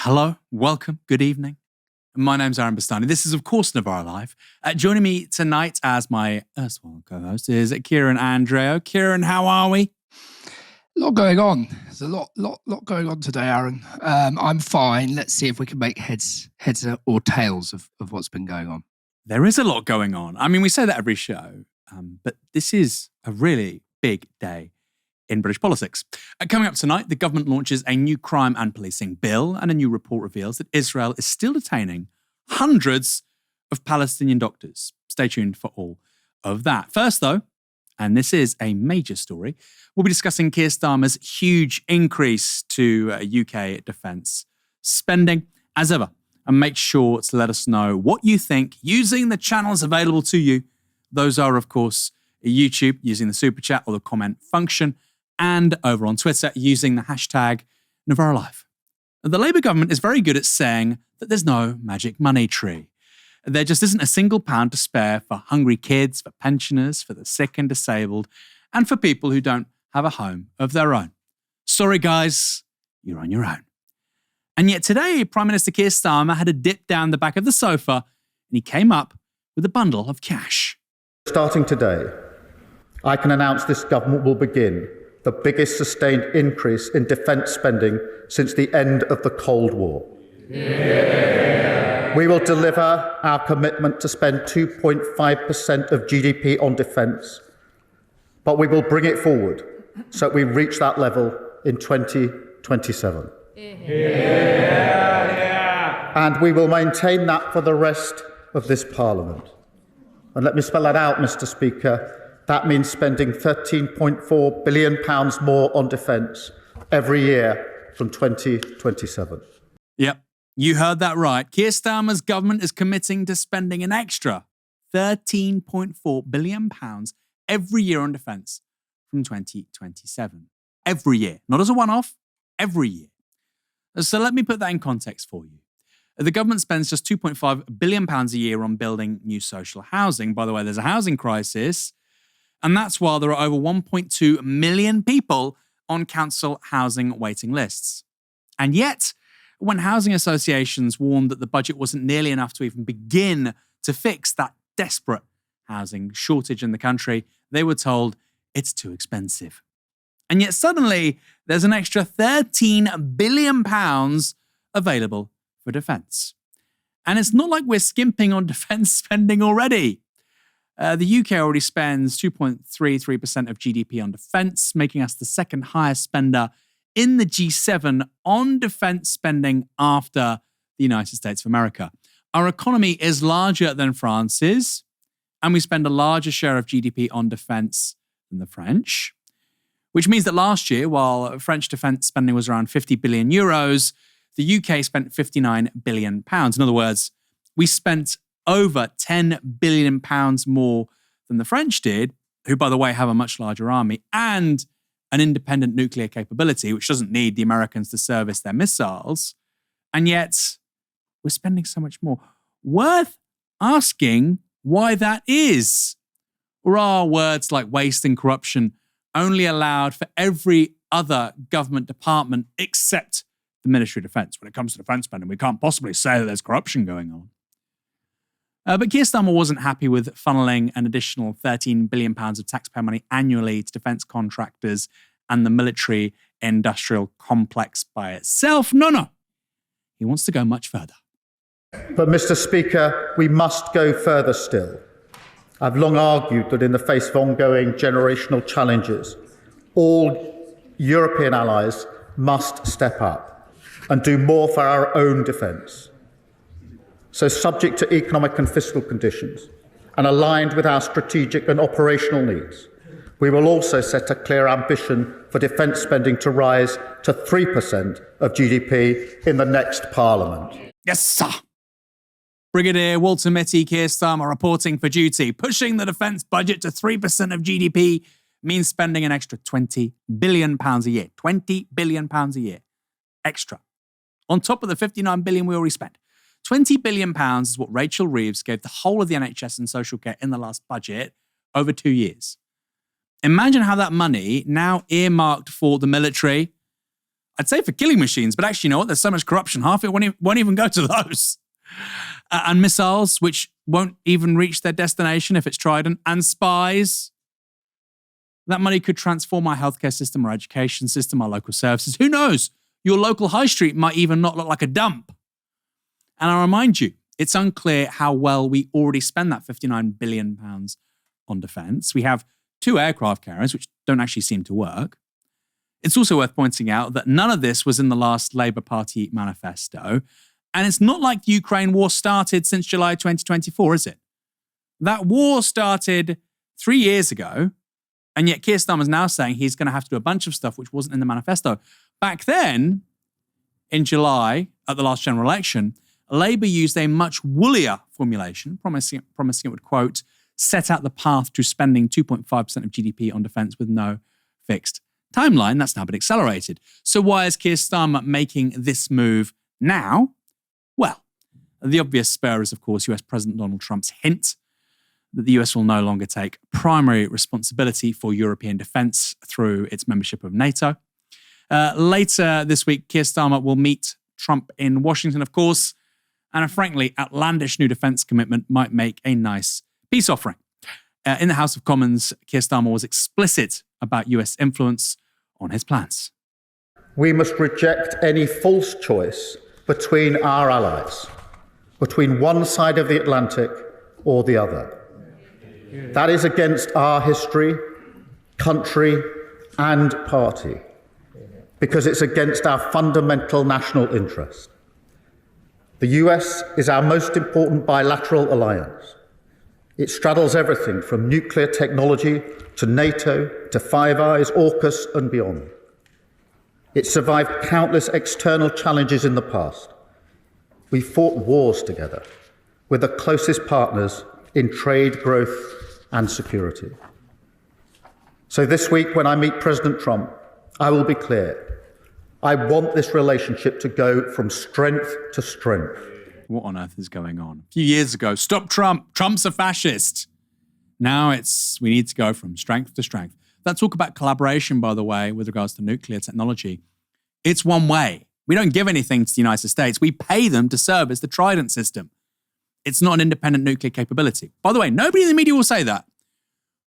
Hello, welcome, good evening. My name's Aaron Bastani. This is, of course, Novara Live. Joining me tonight as my erstwhile co-host is Kieran Andrieu. Kieran, how are we? A lot going on. There's a lot going on today, Aaron. I'm fine. Let's see if we can make heads or tails of what's been going on. There is a lot going on. I mean, we say that every show, but this is a really big day in British politics. Coming up tonight, the government launches a new crime and policing bill, and a new report reveals that Israel is still detaining hundreds of Palestinian doctors. Stay tuned for all of that. First, though, and this is a major story, we'll be discussing Keir Starmer's huge increase to UK defence spending, as ever. And make sure to let us know what you think using the channels available to you. Those are, of course, YouTube using the super chat or the comment function, and over on Twitter using the hashtag Novara Live. The Labour government is very good at saying that there's no magic money tree. There just isn't a single pound to spare for hungry kids, for pensioners, for the sick and disabled, and for people who don't have a home of their own. Sorry, guys, you're on your own. And yet today, Prime Minister Keir Starmer had a dip down the back of the sofa and he came up with a bundle of cash. Starting today, I can announce this government will begin the biggest sustained increase in defence spending since the end of the Cold War. Yeah. We will deliver our commitment to spend 2.5% of GDP on defence, but we will bring it forward so we reach that level in 2027. And we will maintain that for the rest of this Parliament. And let me spell that out, Mr. Speaker. That means spending £13.4 billion more on defence every year from 2027. Yep, you heard that right. Keir Starmer's government is committing to spending an extra £13.4 billion every year on defence from 2027. Every year. Not as a one-off, every year. So let me put that in context for you. The government spends just £2.5 billion a year on building new social housing. By the way, there's a housing crisis, and that's while there are over 1.2 million people on council housing waiting lists. And yet, when housing associations warned that the budget wasn't nearly enough to even begin to fix that desperate housing shortage in the country, they were told it's too expensive. And yet suddenly, there's an extra £13 billion available for defence. And it's not like we're skimping on defence spending already. The UK already spends 2.33% of GDP on defence, making us the second highest spender in the G7 on defence spending after the United States of America. Our economy is larger than France's, and we spend a larger share of GDP on defence than the French. Which means that last year, while French defence spending was around 50 billion euros, the UK spent 59 billion pounds. In other words, we spent over 10 billion pounds more than the French did, who, by the way, have a much larger army and an independent nuclear capability, which doesn't need the Americans to service their missiles. And yet, we're spending so much more. Worth asking why that is. Or are words like waste and corruption only allowed for every other government department except the Ministry of Defence? When it comes to defence spending, we can't possibly say that there's corruption going on. But Keir Starmer wasn't happy with funneling an additional £13 billion of taxpayer money annually to defence contractors and the military-industrial complex by itself. No. He wants to go much further. But, Mr. Speaker, we must go further still. I've long argued that in the face of ongoing generational challenges, all European allies must step up and do more for our own defence. So, subject to economic and fiscal conditions and aligned with our strategic and operational needs, we will also set a clear ambition for defence spending to rise to 3% of GDP in the next Parliament. Yes, sir. Brigadier Walter Mitty, Keir Starmer reporting for duty. Pushing the defence budget to 3% of GDP means spending an extra £20 billion a year. £20 billion a year. Extra. On top of the £59 billion we already spent. £20 billion is what Rachel Reeves gave the whole of the NHS and social care in the last budget over 2 years. Imagine how that money, now earmarked for the military, I'd say for killing machines, but actually, you know what? There's so much corruption, half it won't even go to those. And missiles, which won't even reach their destination if it's Trident, and spies. That money could transform our healthcare system, our education system, our local services. Who knows? Your local high street might even not look like a dump. And I remind you, it's unclear how well we already spend that £59 billion on defence. We have 2 aircraft carriers, which don't actually seem to work. It's also worth pointing out that none of this was in the last Labour Party manifesto. And it's not like the Ukraine war started since July 2024, is it? That war started 3 years ago, and yet Keir Starmer is now saying he's going to have to do a bunch of stuff which wasn't in the manifesto. Back then, in July, at the last general election, Labour used a much woollier formulation, promising it would, quote, set out the path to spending 2.5% of GDP on defence with no fixed timeline. That's now been accelerated. So why is Keir Starmer making this move now? Well, the obvious spur is, of course, US President Donald Trump's hint that the US will no longer take primary responsibility for European defence through its membership of NATO. Later this week, Keir Starmer will meet Trump in Washington, of course, and a frankly outlandish new defence commitment might make a nice peace offering. In the House of Commons, Keir Starmer was explicit about US influence on his plans. We must reject any false choice between our allies, between one side of the Atlantic or the other. That is against our history, country, and party, because it's against our fundamental national interest. The US is our most important bilateral alliance. It straddles everything from nuclear technology to NATO to Five Eyes, AUKUS, and beyond. It survived countless external challenges in the past. We fought wars together. We're the closest partners in trade, growth, and security. So this week, when I meet President Trump, I will be clear. I want this relationship to go from strength to strength. What on earth is going on? A few years ago, stop Trump. Trump's a fascist. Now we need to go from strength to strength. That talk about collaboration, by the way, with regards to nuclear technology, it's one way. We don't give anything to the United States. We pay them to service the Trident system. It's not an independent nuclear capability. By the way, nobody in the media will say that.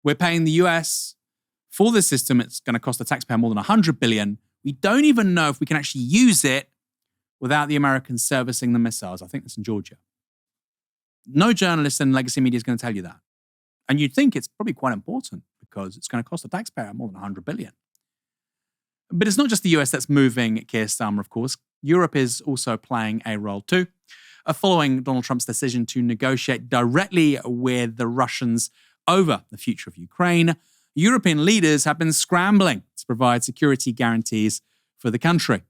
We're paying the US for this system. It's going to cost the taxpayer more than $100 billion. We don't even know if we can actually use it without the Americans servicing the missiles. I think that's in Georgia. No journalist in legacy media is going to tell you that. And you'd think it's probably quite important because it's going to cost the taxpayer more than $100 billion. But it's not just the US that's moving Keir Starmer, of course. Europe is also playing a role too. Following Donald Trump's decision to negotiate directly with the Russians over the future of Ukraine, European leaders have been scrambling to provide security guarantees for the country.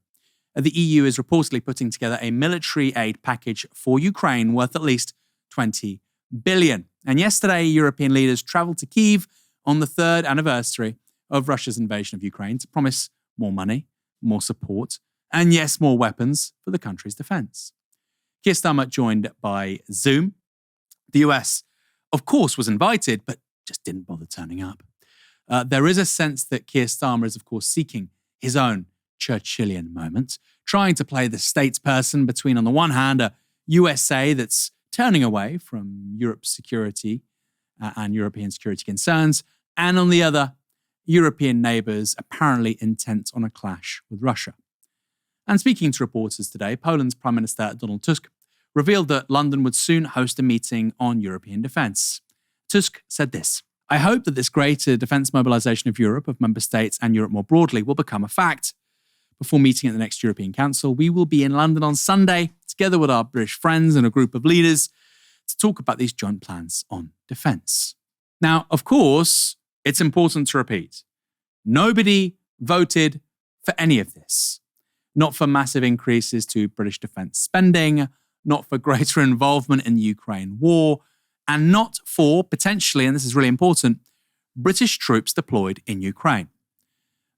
The EU is reportedly putting together a military aid package for Ukraine worth at least $20 billion. And yesterday, European leaders traveled to Kyiv on the 3rd anniversary of Russia's invasion of Ukraine to promise more money, more support, and yes, more weapons for the country's defense. Keir Starmer joined by Zoom. The US, of course, was invited, but just didn't bother turning up. There is a sense that Keir Starmer is, of course, seeking his own Churchillian moment, trying to play the statesperson between, on the one hand, a USA that's turning away from Europe's security and European security concerns, and on the other, European neighbours apparently intent on a clash with Russia. And speaking to reporters today, Poland's Prime Minister Donald Tusk revealed that London would soon host a meeting on European defence. Tusk said this: "I hope that this greater defence mobilisation of Europe, of member states and Europe more broadly, will become a fact. Before meeting at the next European Council, we will be in London on Sunday, together with our British friends and a group of leaders, to talk about these joint plans on defence." Now, of course, it's important to repeat, nobody voted for any of this. Not for massive increases to British defence spending, not for greater involvement in the Ukraine war, and not for, potentially, and this is really important, British troops deployed in Ukraine.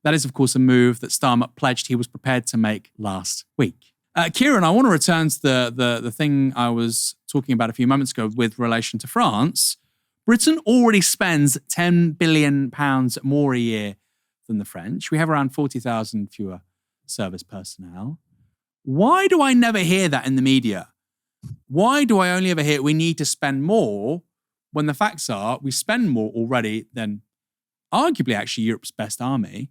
That is, of course, a move that Starmer pledged he was prepared to make last week. Kieran, I want to return to the thing I was talking about a few moments ago with relation to France. Britain already spends £10 billion more a year than the French. We have around 40,000 fewer service personnel. Why do I never hear that in the media? Why do I only ever hear we need to spend more when the facts are we spend more already than arguably actually Europe's best army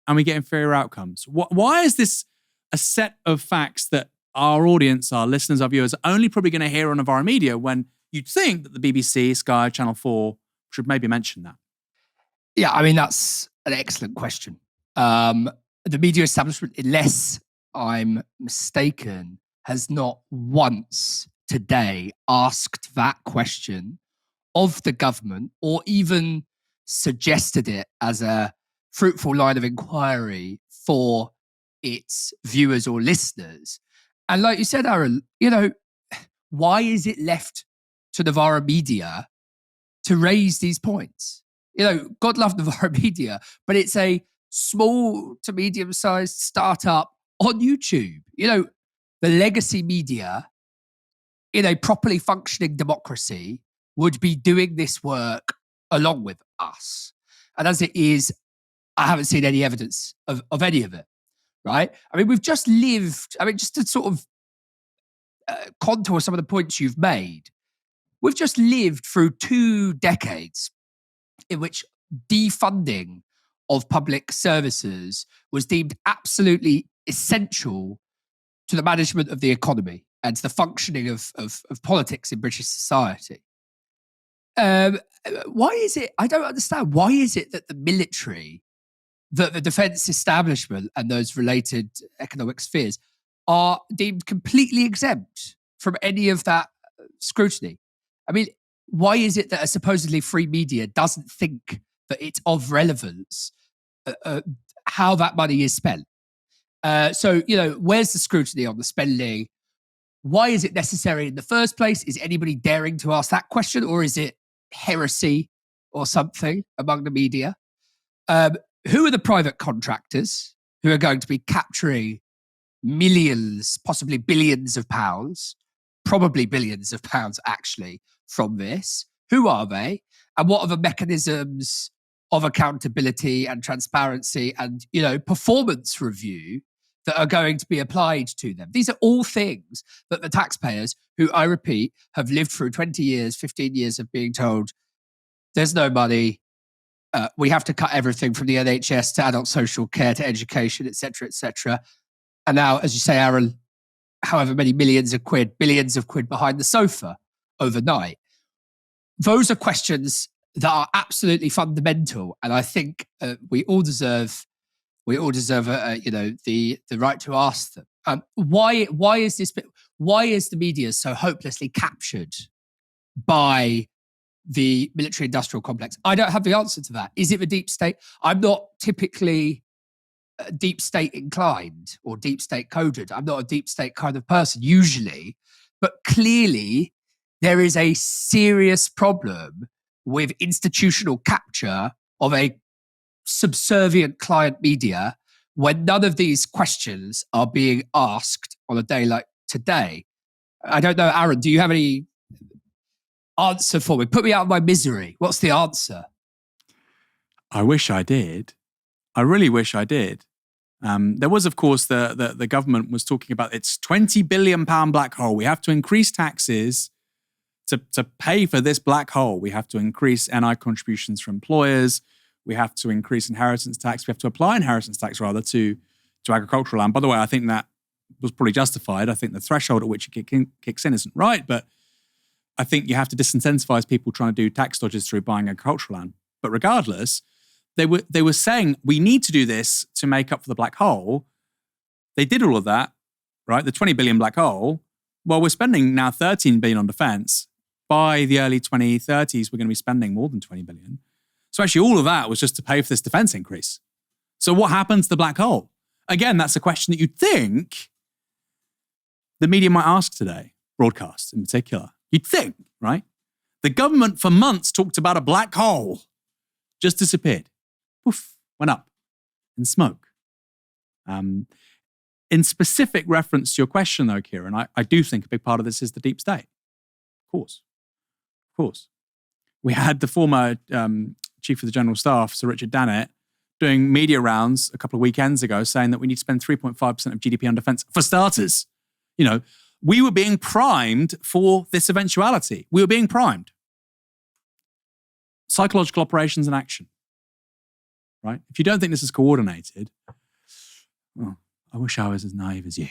and we get inferior outcomes? Why is this a set of facts that our audience, our listeners, our viewers are only probably going to hear on Novara Media when you'd think that the BBC, Sky, Channel 4 should maybe mention that? Yeah, I mean, that's an excellent question. The media establishment, unless I'm mistaken, has not once today asked that question of the government or even suggested it as a fruitful line of inquiry for its viewers or listeners. And like you said, Aaron, why is it left to Novara Media to raise these points? God love Novara Media, but it's a small to medium-sized startup on YouTube. The legacy media in a properly functioning democracy would be doing this work along with us. And as it is, I haven't seen any evidence of any of it, right? I mean, we've just lived, just to sort of contour some of the points you've made, we've just lived through 2 decades in which defunding of public services was deemed absolutely essential to the management of the economy and to the functioning of politics in British society. Why is it, I don't understand, why is it that the military, that the defence establishment and those related economic spheres are deemed completely exempt from any of that scrutiny? I mean, why is it that a supposedly free media doesn't think that it's of relevance how that money is spent? So, where's the scrutiny on the spending? Why is it necessary in the first place? Is anybody daring to ask that question, or is it heresy or something among the media? Who are the private contractors who are going to be capturing millions, possibly billions of pounds, probably billions of pounds actually, from this? Who are they? And what are the mechanisms of accountability and transparency and, performance review that are going to be applied to them? These are all things that the taxpayers, who I repeat, have lived through 20 years, 15 years of being told there's no money, we have to cut everything from the NHS to adult social care to education, etc., etc. And now, as you say, Aaron, however many billions of quid behind the sofa overnight. Those are questions that are absolutely fundamental, and I think we all deserve the right to ask them. Why is the media so hopelessly captured by the military-industrial complex? I don't have the answer to that. Is it the deep state? I'm not typically deep state inclined or deep state coded. I'm not a deep state kind of person usually, but clearly there is a serious problem with institutional capture of a subservient client media when none of these questions are being asked on a day like today. I don't know, Aaron, do you have any answer for me? Put me out of my misery. What's the answer? I wish I did. I really wish I did. There was, of course, the government was talking about its £20 billion black hole. We have to increase taxes to pay for this black hole. We have to increase NI contributions for employers. We have to increase inheritance tax. We have to apply inheritance tax, rather, to agricultural land. By the way, I think that was probably justified. I think the threshold at which it kicks in isn't right, but I think you have to disincentivize people trying to do tax dodges through buying agricultural land. But regardless, they were saying we need to do this to make up for the black hole. They did all of that, right? The 20 billion black hole. Well, we're spending now 13 billion on defense. By the early 2030s, we're going to be spending more than 20 billion. So actually all of that was just to pay for this defense increase. So what happens to the black hole? Again, that's a question that you'd think the media might ask today, broadcast in particular. You'd think, right? The government for months talked about a black hole, just disappeared. Poof, went up in smoke. In specific reference to your question though, Kieran, I do think a big part of this is the deep state. Of course. We had the former Chief of the General Staff, Sir Richard Dannett, doing media rounds a couple of weekends ago saying that we need to spend 3.5% of GDP on defense for starters. You know, we were being primed for this eventuality. We were being primed. Psychological operations in action, right? If you don't think this is coordinated, well, I wish I was as naive as you.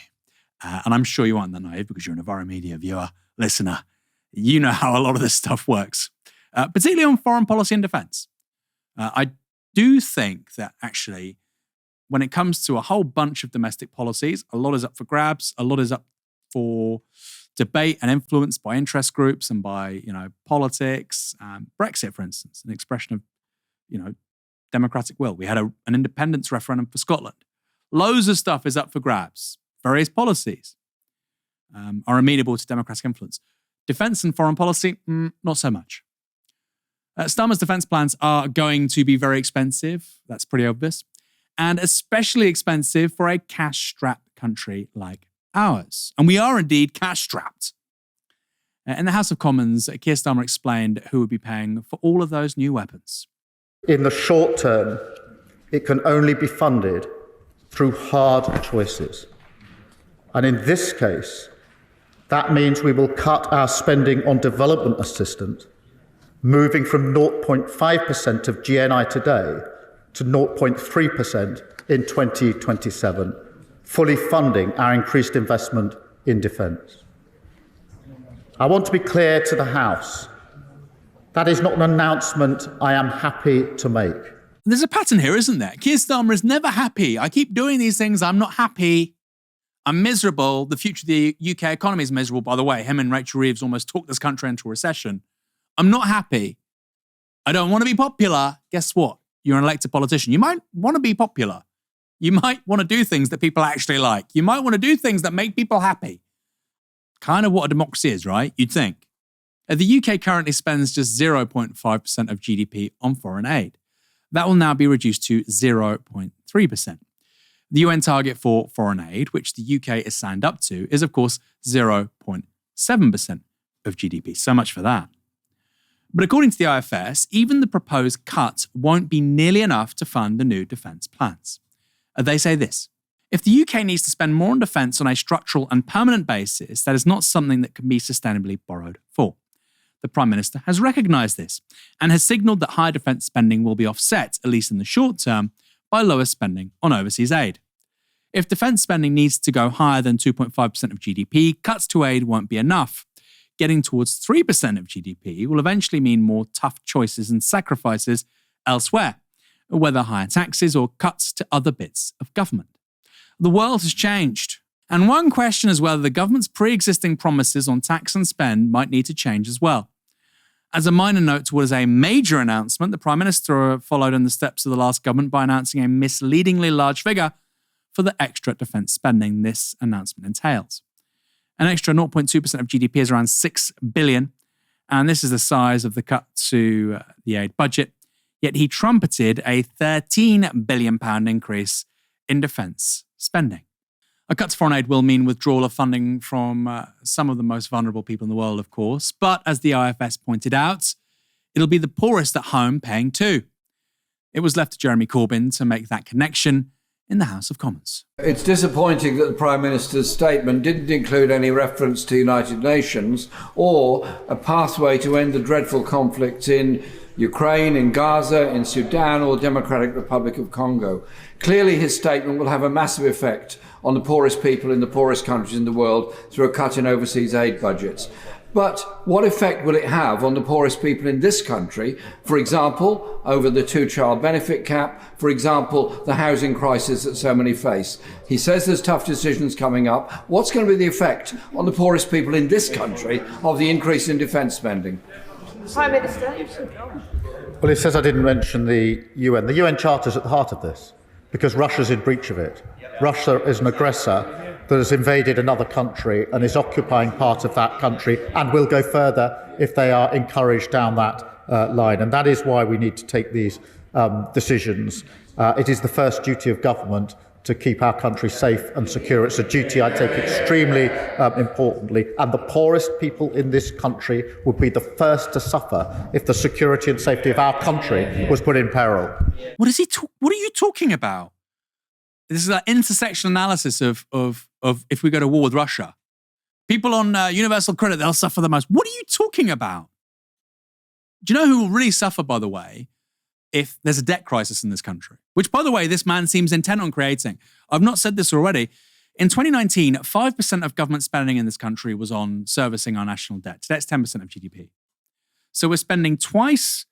And I'm sure you aren't that naive because you're a Novara Media viewer, listener. You know how a lot of this stuff works, particularly on foreign policy and defense. I do think that actually, when it comes to a whole bunch of domestic policies, a lot is up for grabs, a lot is up for debate and influence by interest groups and by, politics. Brexit, for instance, an expression of, democratic will. We had an independence referendum for Scotland. Loads of stuff is up for grabs. Various policies are amenable to democratic influence. Defense and foreign policy, not so much. Starmer's defense plans are going to be very expensive. That's pretty obvious. And especially expensive for a cash-strapped country like ours. And we are indeed cash-strapped. In the House of Commons, Keir Starmer explained who would be paying for all of those new weapons. In the short term, it can only be funded through hard choices. And in this case, that means we will cut our spending on development assistance, moving from 0.5% of GNI today to 0.3% in 2027, fully funding our increased investment in defence. I want to be clear to the House. That is not an announcement I am happy to make. There's a pattern here, isn't there? Keir Starmer is never happy. I keep doing these things. I'm not happy. I'm miserable. The future of the UK economy is miserable, by the way. Him and Rachel Reeves almost talked this country into a recession. I'm not happy. I don't want to be popular. Guess what? You're an elected politician. You might want to be popular. You might want to do things that people actually like. You might want to do things that make people happy. Kind of what a democracy is, right? You'd think. The UK currently spends just 0.5% of GDP on foreign aid. That will now be reduced to 0.3%. The UN target for foreign aid, which the UK is signed up to, is of course 0.7% of GDP. So much for that. But according to the IFS, even the proposed cut won't be nearly enough to fund the new defence plans. They say this: if the UK needs to spend more on defence on a structural and permanent basis, that is not something that can be sustainably borrowed for. The Prime Minister has recognised this and has signalled that higher defence spending will be offset, at least in the short term, by lower spending on overseas aid. If defence spending needs to go higher than 2.5% of GDP, cuts to aid won't be enough. Getting towards 3% of GDP will eventually mean more tough choices and sacrifices elsewhere, whether higher taxes or cuts to other bits of government. The world has changed. And one question is whether the government's pre-existing promises on tax and spend might need to change as well. As a minor note to what is a major announcement, the Prime Minister followed in the steps of the last government by announcing a misleadingly large figure for the extra defence spending this announcement entails. An extra 0.2% of GDP is around $6 billion, and this is the size of the cut to the aid budget. Yet he trumpeted a £13 billion increase in defence spending. A cut to foreign aid will mean withdrawal of funding from some of the most vulnerable people in the world, of course. But as the IFS pointed out, it'll be the poorest at home paying too. It was left to Jeremy Corbyn to make that connection in the House of Commons. It's disappointing that the Prime Minister's statement didn't include any reference to the United Nations or a pathway to end the dreadful conflicts in Ukraine, in Gaza, in Sudan or Democratic Republic of Congo. Clearly his statement will have a massive effect on the poorest people in the poorest countries in the world through a cut in overseas aid budgets. But what effect will it have on the poorest people in this country? For example, over the two-child benefit cap, for example, the housing crisis that so many face. He says there's tough decisions coming up. What's going to be the effect on the poorest people in this country of the increase in defence spending? Prime Minister. Well, he says I didn't mention the UN. The UN Charter is at the heart of this because Russia's in breach of it. Russia is an aggressor that has invaded another country and is occupying part of that country and will go further if they are encouraged down that line. And that is why we need to take these decisions. It is the first duty of government to keep our country safe and secure. It's a duty I take extremely importantly. And the poorest people in this country would be the first to suffer if the security and safety of our country was put in peril. What are you talking about? This is an intersection analysis of if we go to war with Russia. People on universal credit, they'll suffer the most. What are you talking about? Do you know who will really suffer, by the way, if there's a debt crisis in this country? Which, by the way, this man seems intent on creating. I've not said this already. In 2019, 5% of government spending in this country was on servicing our national debt. Today, it's 10% of GDP. So we're spending twice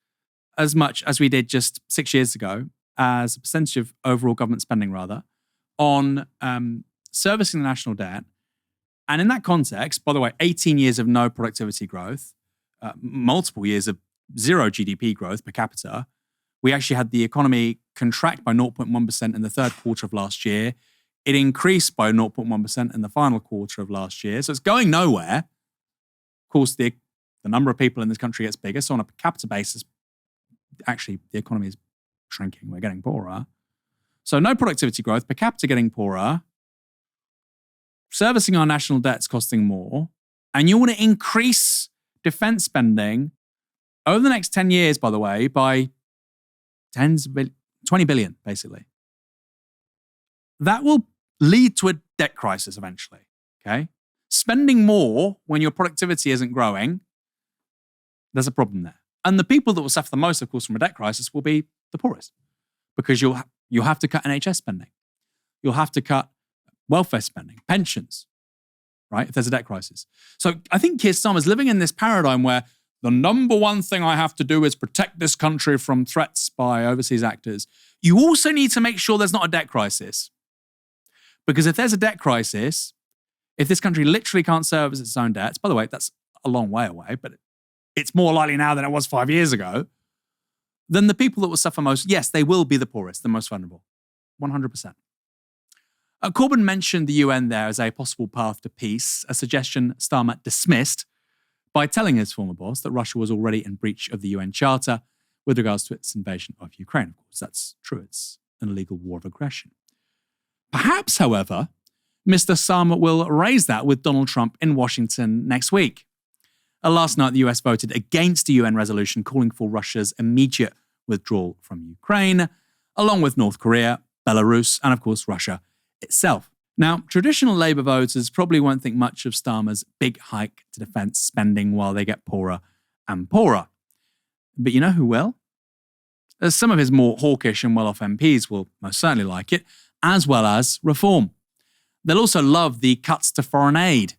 as much as we did just 6 years ago, as a percentage of overall government spending, rather, on servicing the national debt. And in that context, by the way, 18 years of no productivity growth, multiple years of zero GDP growth per capita. We actually had the economy contract by 0.1% in the third quarter of last year. It increased by 0.1% in the final quarter of last year. So it's going nowhere. Of course, the number of people in this country gets bigger. So on a per capita basis, actually, the economy is shrinking. We're getting poorer. So no productivity growth, per capita getting poorer. Servicing our national debt's costing more. And you want to increase defense spending over the next 10 years, by the way, by 20 billion, basically. That will lead to a debt crisis eventually, okay? Spending more when your productivity isn't growing, there's a problem there. And the people that will suffer the most, of course, from a debt crisis will be the poorest, because you'll have to cut NHS spending. You'll have to cut welfare spending, pensions, right, if there's a debt crisis. So I think Keir Starmer's living in this paradigm where the number one thing I have to do is protect this country from threats by overseas actors. You also need to make sure there's not a debt crisis. Because if there's a debt crisis, if this country literally can't service its own debts, by the way, that's a long way away, but it's more likely now than it was 5 years ago, then the people that will suffer most, yes, they will be the poorest, the most vulnerable, 100%. Corbyn mentioned the UN there as a possible path to peace, a suggestion Starmer dismissed by telling his former boss that Russia was already in breach of the UN Charter with regards to its invasion of Ukraine. Of course, that's true. It's an illegal war of aggression. Perhaps, however, Mr. Starmer will raise that with Donald Trump in Washington next week. Last night, the US voted against a UN resolution calling for Russia's immediate withdrawal from Ukraine, along with North Korea, Belarus, and of course, Russia itself. Now, traditional Labour voters probably won't think much of Starmer's big hike to defence spending while they get poorer and poorer. But you know who will? Some of his more hawkish and well-off MPs will most certainly like it, as well as reform. They'll also love the cuts to foreign aid.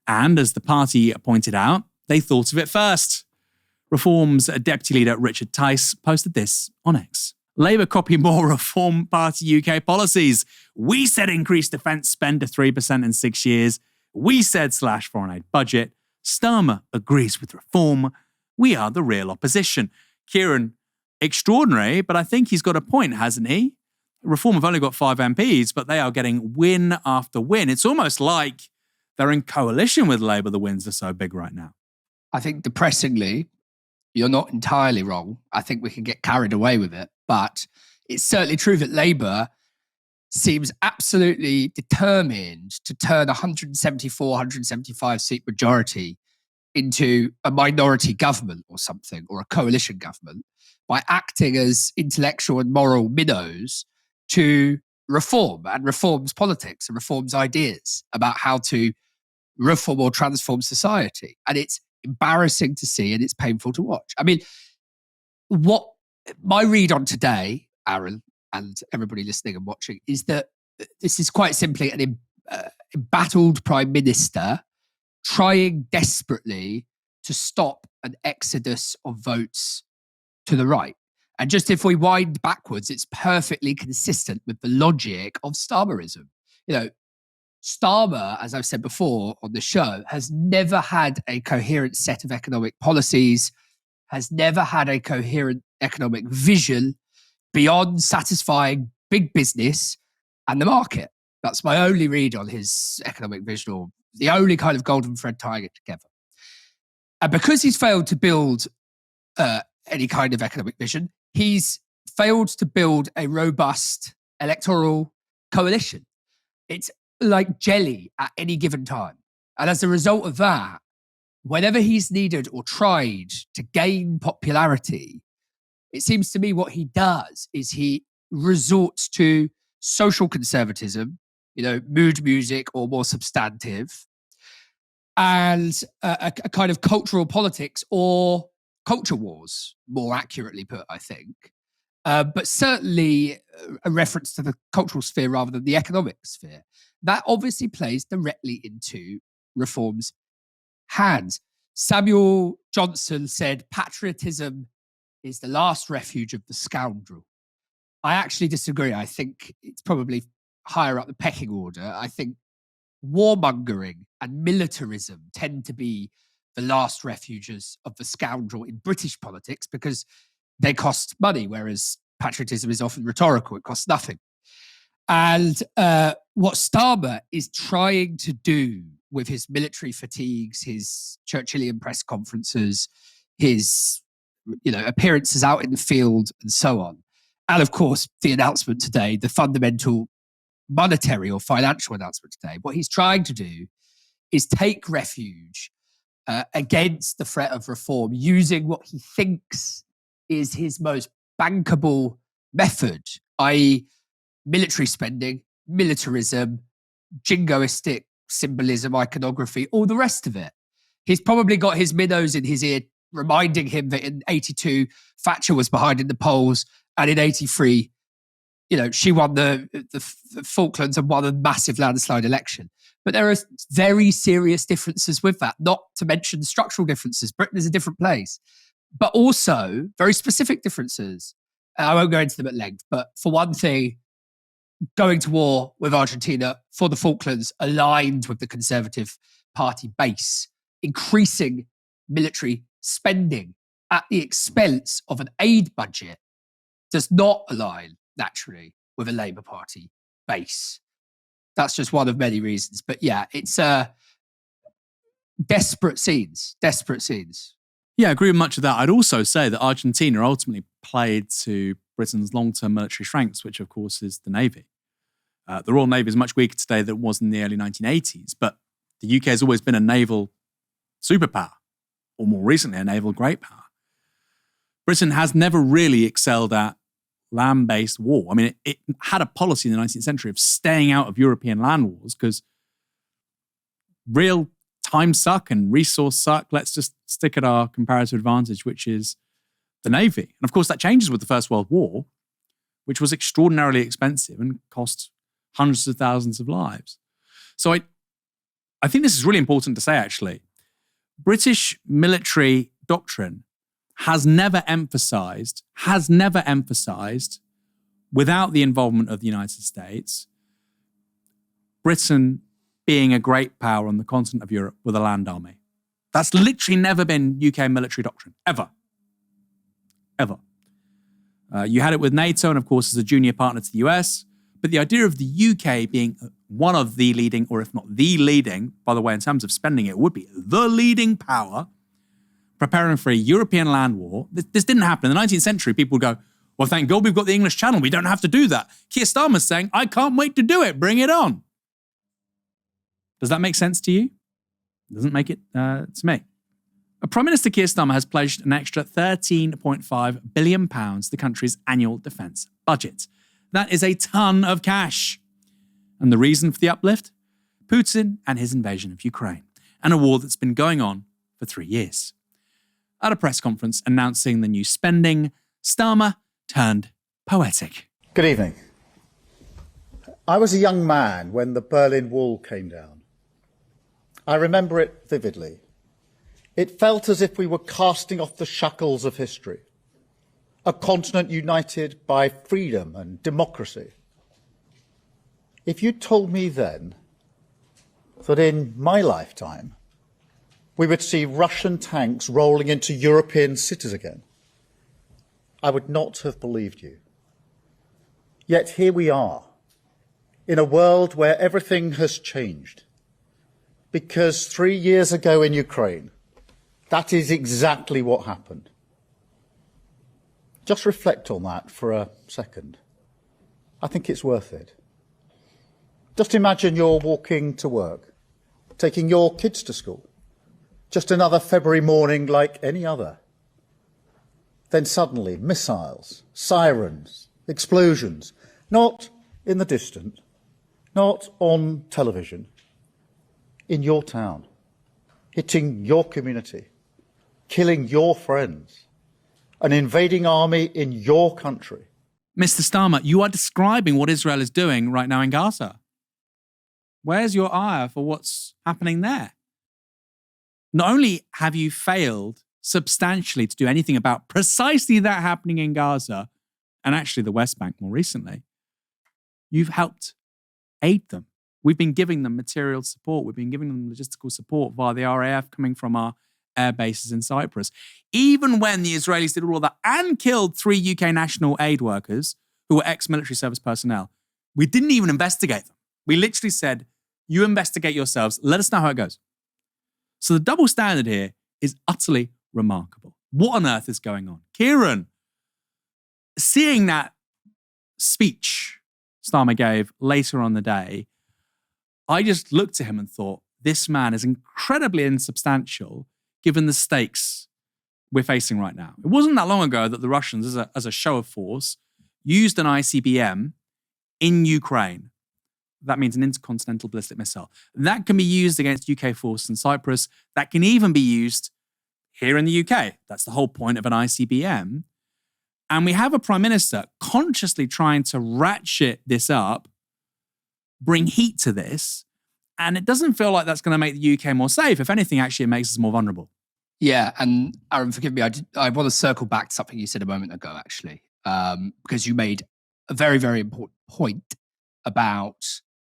And as the party pointed out, they thought of it first. Reform's Deputy Leader Richard Tice posted this on X. Labour copy more Reform Party UK policies. We said increase defence spend to 3% in 6 years. We said slash foreign aid budget. Starmer agrees with reform. We are the real opposition. Kieran, extraordinary, but I think he's got a point, hasn't he? Reform have only got 5 MPs, but they are getting win after win. It's almost like they're in coalition with Labour. The wins are so big right now. I think depressingly, you're not entirely wrong. I think we can get carried away with it. But it's certainly true that Labour seems absolutely determined to turn 174, 175 seat majority into a minority government or something, or a coalition government, by acting as intellectual and moral minnows to reform and reforms politics and reforms ideas about how to reform or transform society. And it's embarrassing to see and it's painful to watch. I mean, what my read on today, Aaron, and everybody listening and watching, is that this is quite simply an embattled prime minister trying desperately to stop an exodus of votes to the right. And just if we wind backwards, it's perfectly consistent with the logic of Starmerism. You know, Starmer, as I've said before on the show, has never had a coherent set of economic policies, has never had a coherent economic vision beyond satisfying big business and the market. That's my only read on his economic vision, or the only kind of golden thread tying it together. And because he's failed to build any kind of economic vision, he's failed to build a robust electoral coalition. It's like jelly at any given time. And as a result of that, whenever he's needed or tried to gain popularity, it seems to me what he does is he resorts to social conservatism, mood music or more substantive, and a kind of cultural politics or culture wars, more accurately put, I think. But certainly a reference to the cultural sphere rather than the economic sphere. That obviously plays directly into reform's hands. Samuel Johnson said, patriotism is the last refuge of the scoundrel. I actually disagree. I think it's probably higher up the pecking order. I think warmongering and militarism tend to be the last refuges of the scoundrel in British politics because they cost money, whereas patriotism is often rhetorical. It costs nothing. And what Starmer is trying to do with his military fatigues, his Churchillian press conferences, his appearances out in the field and so on, and of course the announcement today, the fundamental monetary or financial announcement today, what he's trying to do is take refuge against the threat of reform using what he thinks is his most bankable method, i.e. military spending, militarism, jingoistic symbolism, iconography, all the rest of it. He's probably got his minnows in his ear reminding him that in 82, Thatcher was behind in the polls, and in 83, she won the Falklands and won a massive landslide election. But there are very serious differences with that, not to mention structural differences. Britain is a different place, but also very specific differences. I won't go into them at length, but for one thing, going to war with Argentina for the Falklands aligned with the Conservative Party base, increasing military spending at the expense of an aid budget does not align naturally with a Labour Party base. That's just one of many reasons. But yeah, it's desperate scenes. Yeah, I agree with much of that. I'd also say that Argentina ultimately played to Britain's long-term military strengths, which of course is the Navy. The Royal Navy is much weaker today than it was in the early 1980s, but the UK has always been a naval superpower, or more recently, a naval great power. Britain has never really excelled at land-based war. I mean, it had a policy in the 19th century of staying out of European land wars because real time suck and resource suck. Let's just stick at our comparative advantage, which is the Navy. And of course, that changes with the First World War, which was extraordinarily expensive and cost hundreds of thousands of lives. So I think this is really important to say, actually. British military doctrine has never emphasized, without the involvement of the United States, Britain being a great power on the continent of Europe with a land army. That's literally never been UK military doctrine, ever. Ever. You had it with NATO and, of course, as a junior partner to the US. But the idea of the UK being one of the leading, or if not the leading, by the way, in terms of spending, it would be the leading power, preparing for a European land war. This didn't happen. In the 19th century, people would go, well, thank God we've got the English Channel. We don't have to do that. Keir Starmer's saying, I can't wait to do it. Bring it on. Does that make sense to you? It doesn't make it to me. Prime Minister Keir Starmer has pledged an extra £13.5 billion to the country's annual defence budget. That is a ton of cash. And the reason for the uplift? Putin and his invasion of Ukraine, and a war that's been going on for 3 years. At a press conference announcing the new spending, Starmer turned poetic. Good evening. I was a young man when the Berlin Wall came down. I remember it vividly. It felt as if we were casting off the shackles of history, a continent united by freedom and democracy. If you'd told me then that in my lifetime we would see Russian tanks rolling into European cities again, I would not have believed you. Yet here we are, in a world where everything has changed. Because 3 years ago in Ukraine, that is exactly what happened. Just reflect on that for a second. I think it's worth it. Just imagine you're walking to work, taking your kids to school. Just another February morning like any other. Then suddenly, missiles, sirens, explosions, not in the distant, not on television, in your town, hitting your community, killing your friends, an invading army in your country. Mr. Starmer, you are describing what Israel is doing right now in Gaza. Where's your ire for what's happening there? Not only have you failed substantially to do anything about precisely that happening in Gaza, and actually the West Bank more recently, you've helped aid them. We've been giving them material support. We've been giving them logistical support via the RAF coming from our air bases in Cyprus. Even when the Israelis did all of that and killed 3 UK national aid workers who were ex-military service personnel, we didn't even investigate them. We literally said, you investigate yourselves. Let us know how it goes. So the double standard here is utterly remarkable. What on earth is going on? Kieran, seeing that speech Starmer gave later on the day, I just looked at him and thought, this man is incredibly insubstantial given the stakes we're facing right now. It wasn't that long ago that the Russians, as a show of force, used an ICBM in Ukraine. That means an intercontinental ballistic missile. That can be used against UK forces in Cyprus. That can even be used here in the UK. That's the whole point of an ICBM. And we have a prime minister consciously trying to ratchet this up, bring heat to this, and it doesn't feel like that's going to make the UK more safe. If anything, actually, it makes us more vulnerable. Yeah, and Aaron, forgive me, I want to circle back to something you said a moment ago, actually, because you made a very, very important point about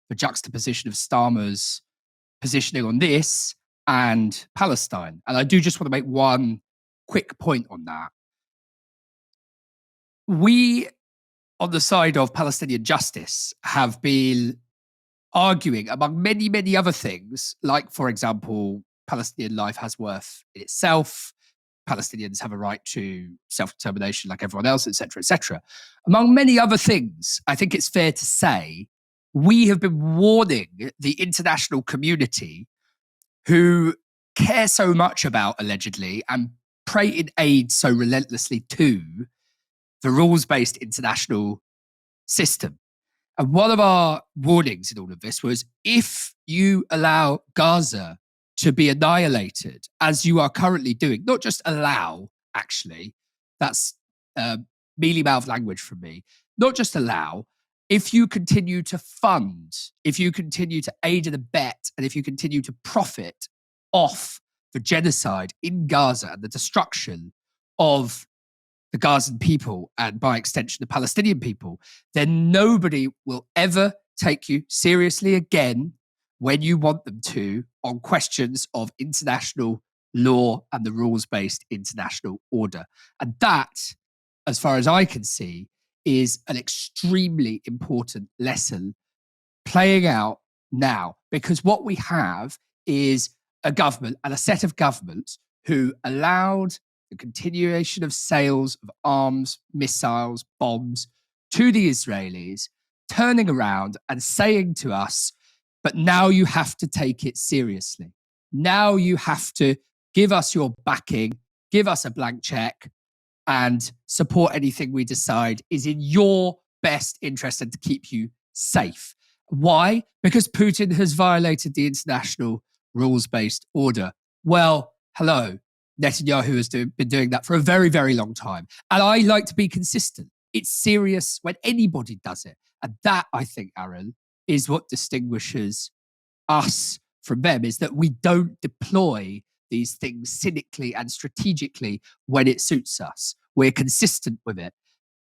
the juxtaposition of Starmer's positioning on this and Palestine. And I do just want to make one quick point on that. We, on the side of Palestinian justice, have been arguing, among many, many other things, like, for example, Palestinian life has worth in itself, Palestinians have a right to self-determination like everyone else, etc., etc. Among many other things, I think it's fair to say, we have been warning the international community who care so much about, allegedly, and pray in aid so relentlessly to the rules-based international system. And one of our warnings in all of this was, if you allow Gaza to be annihilated, as you are currently doing, not just allow, actually, that's mealy-mouthed language from me, not just allow, if you continue to fund, if you continue to aid and abet, and if you continue to profit off the genocide in Gaza and the destruction of the Gazan people and by extension the Palestinian people, then nobody will ever take you seriously again when you want them to on questions of international law and the rules-based international order. And that, as far as I can see, is an extremely important lesson playing out now, because what we have is a government and a set of governments who allowed the continuation of sales of arms, missiles, bombs to the Israelis, turning around and saying to us, but now you have to take it seriously. Now you have to give us your backing, give us a blank check, and support anything we decide is in your best interest and to keep you safe. Why? Because Putin has violated the international rules-based order. Well, hello. Netanyahu has been doing that for a very, very long time. And I like to be consistent. It's serious when anybody does it. And that, I think, Aaron, is what distinguishes us from them, is that we don't deploy these things cynically and strategically when it suits us. We're consistent with it.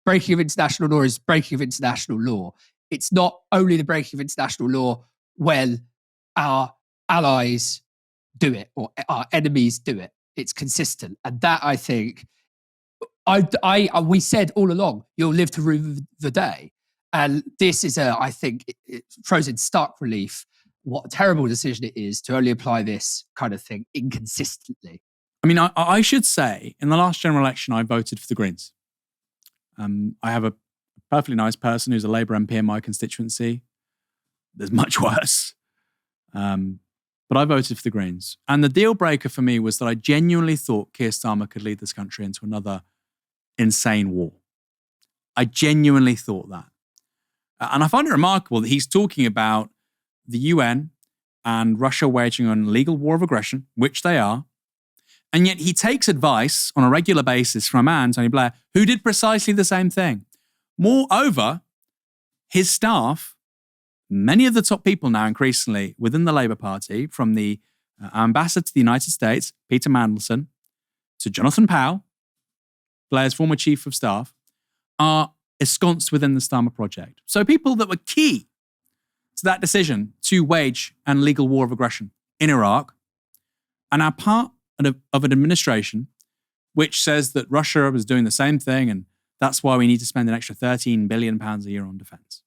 Breaking of international law is breaking of international law. It's not only the breaking of international law when our allies do it or our enemies do it. It's consistent. And that, I think, we said all along, you'll live to rue the day. And this is, I think, it throws in stark relief what a terrible decision it is to only apply this kind of thing inconsistently. I mean, I should say, in the last general election, I voted for the Greens. I have a perfectly nice person who's a Labour MP in my constituency. there's much worse. But I voted for the Greens. And the deal breaker for me was that I genuinely thought Keir Starmer could lead this country into another insane war. I genuinely thought that. And I find it remarkable that he's talking about the UN and Russia waging an illegal war of aggression, which they are. And yet he takes advice on a regular basis from a man, Tony Blair, who did precisely the same thing. Moreover, his staff, many of the top people now increasingly within the Labour Party, from the ambassador to the United States, Peter Mandelson, to Jonathan Powell, Blair's former chief of staff, are ensconced within the Starmer project. So people that were key to that decision to wage an illegal war of aggression in Iraq and are part of an administration which says that Russia was doing the same thing and that's why we need to spend an extra £13 billion a year on defence.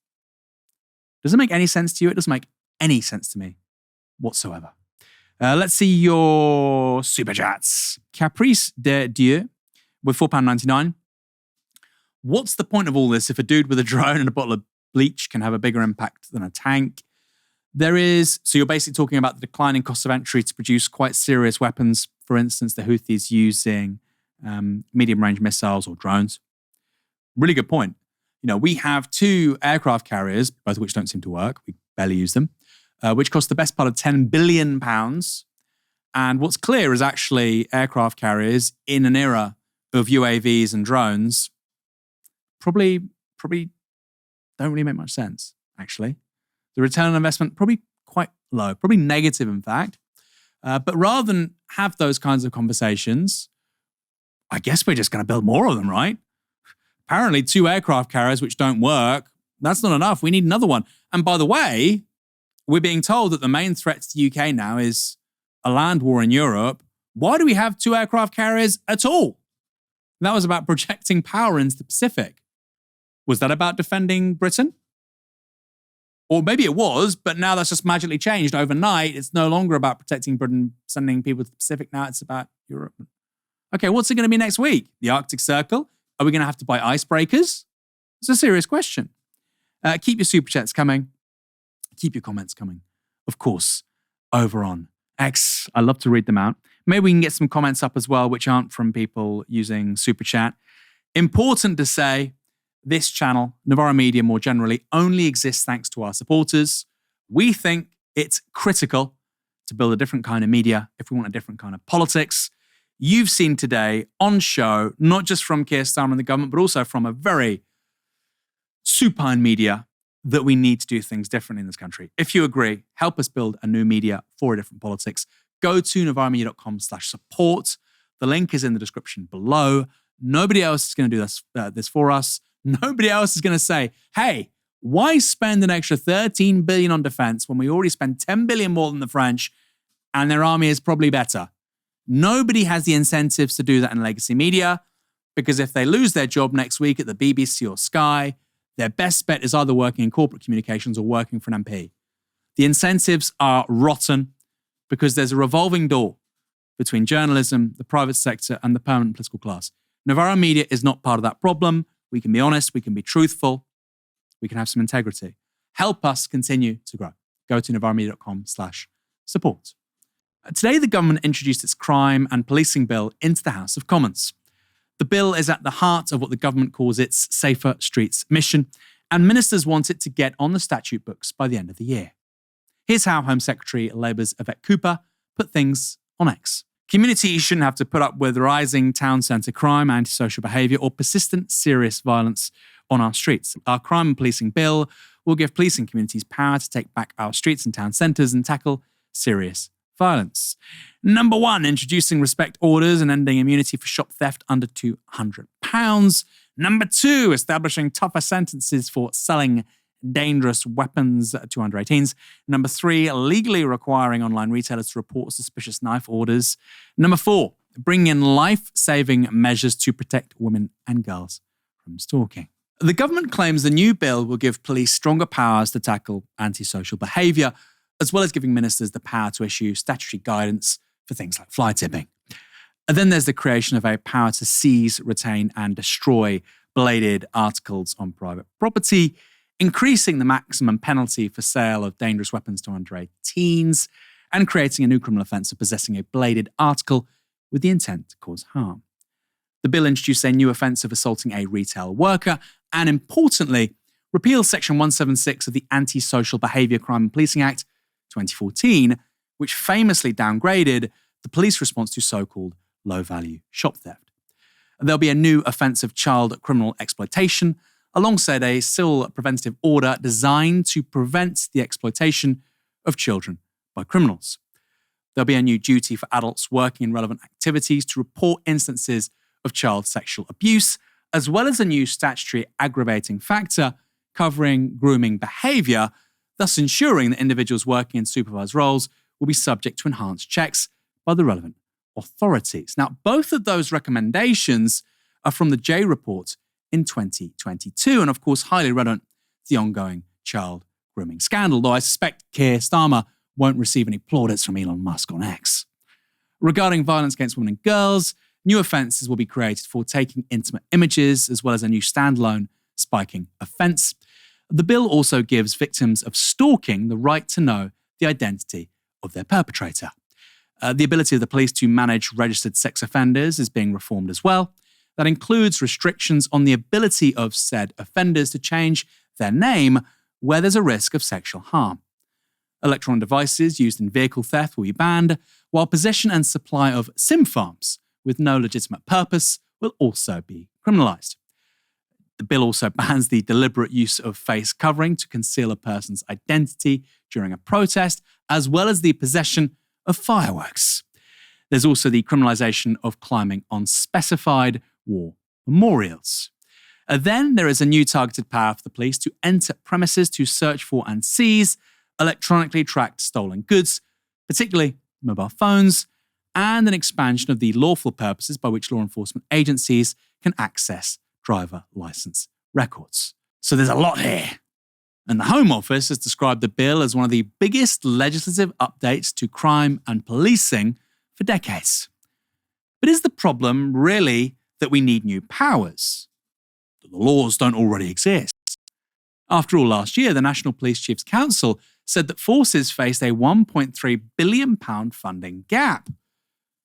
Does it make any sense to you? It doesn't make any sense to me whatsoever. Let's see your super chats. Caprice de Dieu with £4.99. What's the point of all this if a dude with a drone and a bottle of bleach can have a bigger impact than a tank? So you're basically talking about the declining cost of entry to produce quite serious weapons. For instance, the Houthis using medium-range missiles or drones. Really good point. We have 2 aircraft carriers, both of which don't seem to work. We barely use them, which cost the best part of £10 billion. And what's clear is actually aircraft carriers in an era of UAVs and drones probably don't really make much sense, actually. The return on investment, probably quite low, probably negative, in fact. But rather than have those kinds of conversations, I guess we're just going to build more of them, right? Apparently 2 aircraft carriers which don't work, that's not enough. We need another one. And by the way, we're being told that the main threat to the UK now is a land war in Europe. Why do we have 2 aircraft carriers at all? That was about projecting power into the Pacific. Was that about defending Britain? Or maybe it was, but now that's just magically changed overnight. It's no longer about protecting Britain, sending people to the Pacific. Now it's about Europe. Okay, what's it going to be next week? The Arctic Circle? Are we going to have to buy icebreakers? It's a serious question. Keep your super chats coming. Keep your comments coming. Of course, over on X. I love to read them out. Maybe we can get some comments up as well, which aren't from people using super chat. Important to say, this channel, Novara Media more generally, only exists thanks to our supporters. We think it's critical to build a different kind of media if we want a different kind of politics. You've seen today on show, not just from Keir Starmer and the government, but also from a very supine media, that we need to do things differently in this country. If you agree, help us build a new media for a different politics. Go to novaramedia.com/support. The link is in the description below. Nobody else is going to do this for us. Nobody else is going to say, hey, why spend an extra $13 billion on defense when we already spend $10 billion more than the French and their army is probably better? Nobody has the incentives to do that in legacy media, because if they lose their job next week at the BBC or Sky, their best bet is either working in corporate communications or working for an MP. The incentives are rotten because there's a revolving door between journalism, the private sector, and the permanent political class. Novara Media is not part of that problem. We can be honest, we can be truthful, we can have some integrity. Help us continue to grow. Go to novaramedia.com/support. Today, the government introduced its crime and policing bill into the House of Commons. The bill is at the heart of what the government calls its Safer Streets mission, and ministers want it to get on the statute books by the end of the year. Here's how Home Secretary Labour's Yvette Cooper put things on X. Communities shouldn't have to put up with rising town centre crime, antisocial behaviour, or persistent serious violence on our streets. Our crime and policing bill will give policing communities power to take back our streets and town centres and tackle serious violence. Number 1, introducing respect orders and ending immunity for shop theft under £200. Number 2, establishing tougher sentences for selling dangerous weapons to under 18s. Number 3, legally requiring online retailers to report suspicious knife orders. Number 4, bringing in life-saving measures to protect women and girls from stalking. The government claims the new bill will give police stronger powers to tackle antisocial behaviour, as well as giving ministers the power to issue statutory guidance for things like fly tipping. And then there's the creation of a power to seize, retain, and destroy bladed articles on private property. increasing the maximum penalty for sale of dangerous weapons to under 18s, and creating a new criminal offence of possessing a bladed article with the intent to cause harm. The bill introduced a new offence of assaulting a retail worker and, importantly, repeals Section 176 of the Anti-Social Behaviour Crime and Policing Act 2014, which famously downgraded the police response to so-called low-value shop theft. There'll be a new offence of child criminal exploitation, alongside a civil preventative order designed to prevent the exploitation of children by criminals. There'll be a new duty for adults working in relevant activities to report instances of child sexual abuse, as well as a new statutory aggravating factor covering grooming behaviour, thus ensuring that individuals working in supervised roles will be subject to enhanced checks by the relevant authorities. Now, both of those recommendations are from the J report in 2022, and of course highly relevant to the ongoing child grooming scandal, though I suspect Keir Starmer won't receive any plaudits from Elon Musk on X. Regarding violence against women and girls, new offences will be created for taking intimate images, as well as a new standalone spiking offence. The bill also gives victims of stalking the right to know the identity of their perpetrator. The ability of the police to manage registered sex offenders is being reformed as well. That includes restrictions on the ability of said offenders to change their name where there's a risk of sexual harm. Electronic devices used in vehicle theft will be banned, while possession and supply of SIM farms with no legitimate purpose will also be criminalised. The bill also bans the deliberate use of face covering to conceal a person's identity during a protest, as well as the possession of fireworks. There's also the criminalisation of climbing on specified war memorials. Then there is a new targeted power for the police to enter premises to search for and seize electronically tracked stolen goods, particularly mobile phones, and an expansion of the lawful purposes by which law enforcement agencies can access driver licence records. So there's a lot here. And the Home Office has described the bill as one of the biggest legislative updates to crime and policing for decades. But is the problem really that we need new powers? That the laws don't already exist? After all, last year, the National Police Chiefs Council said that forces faced a £1.3 billion funding gap.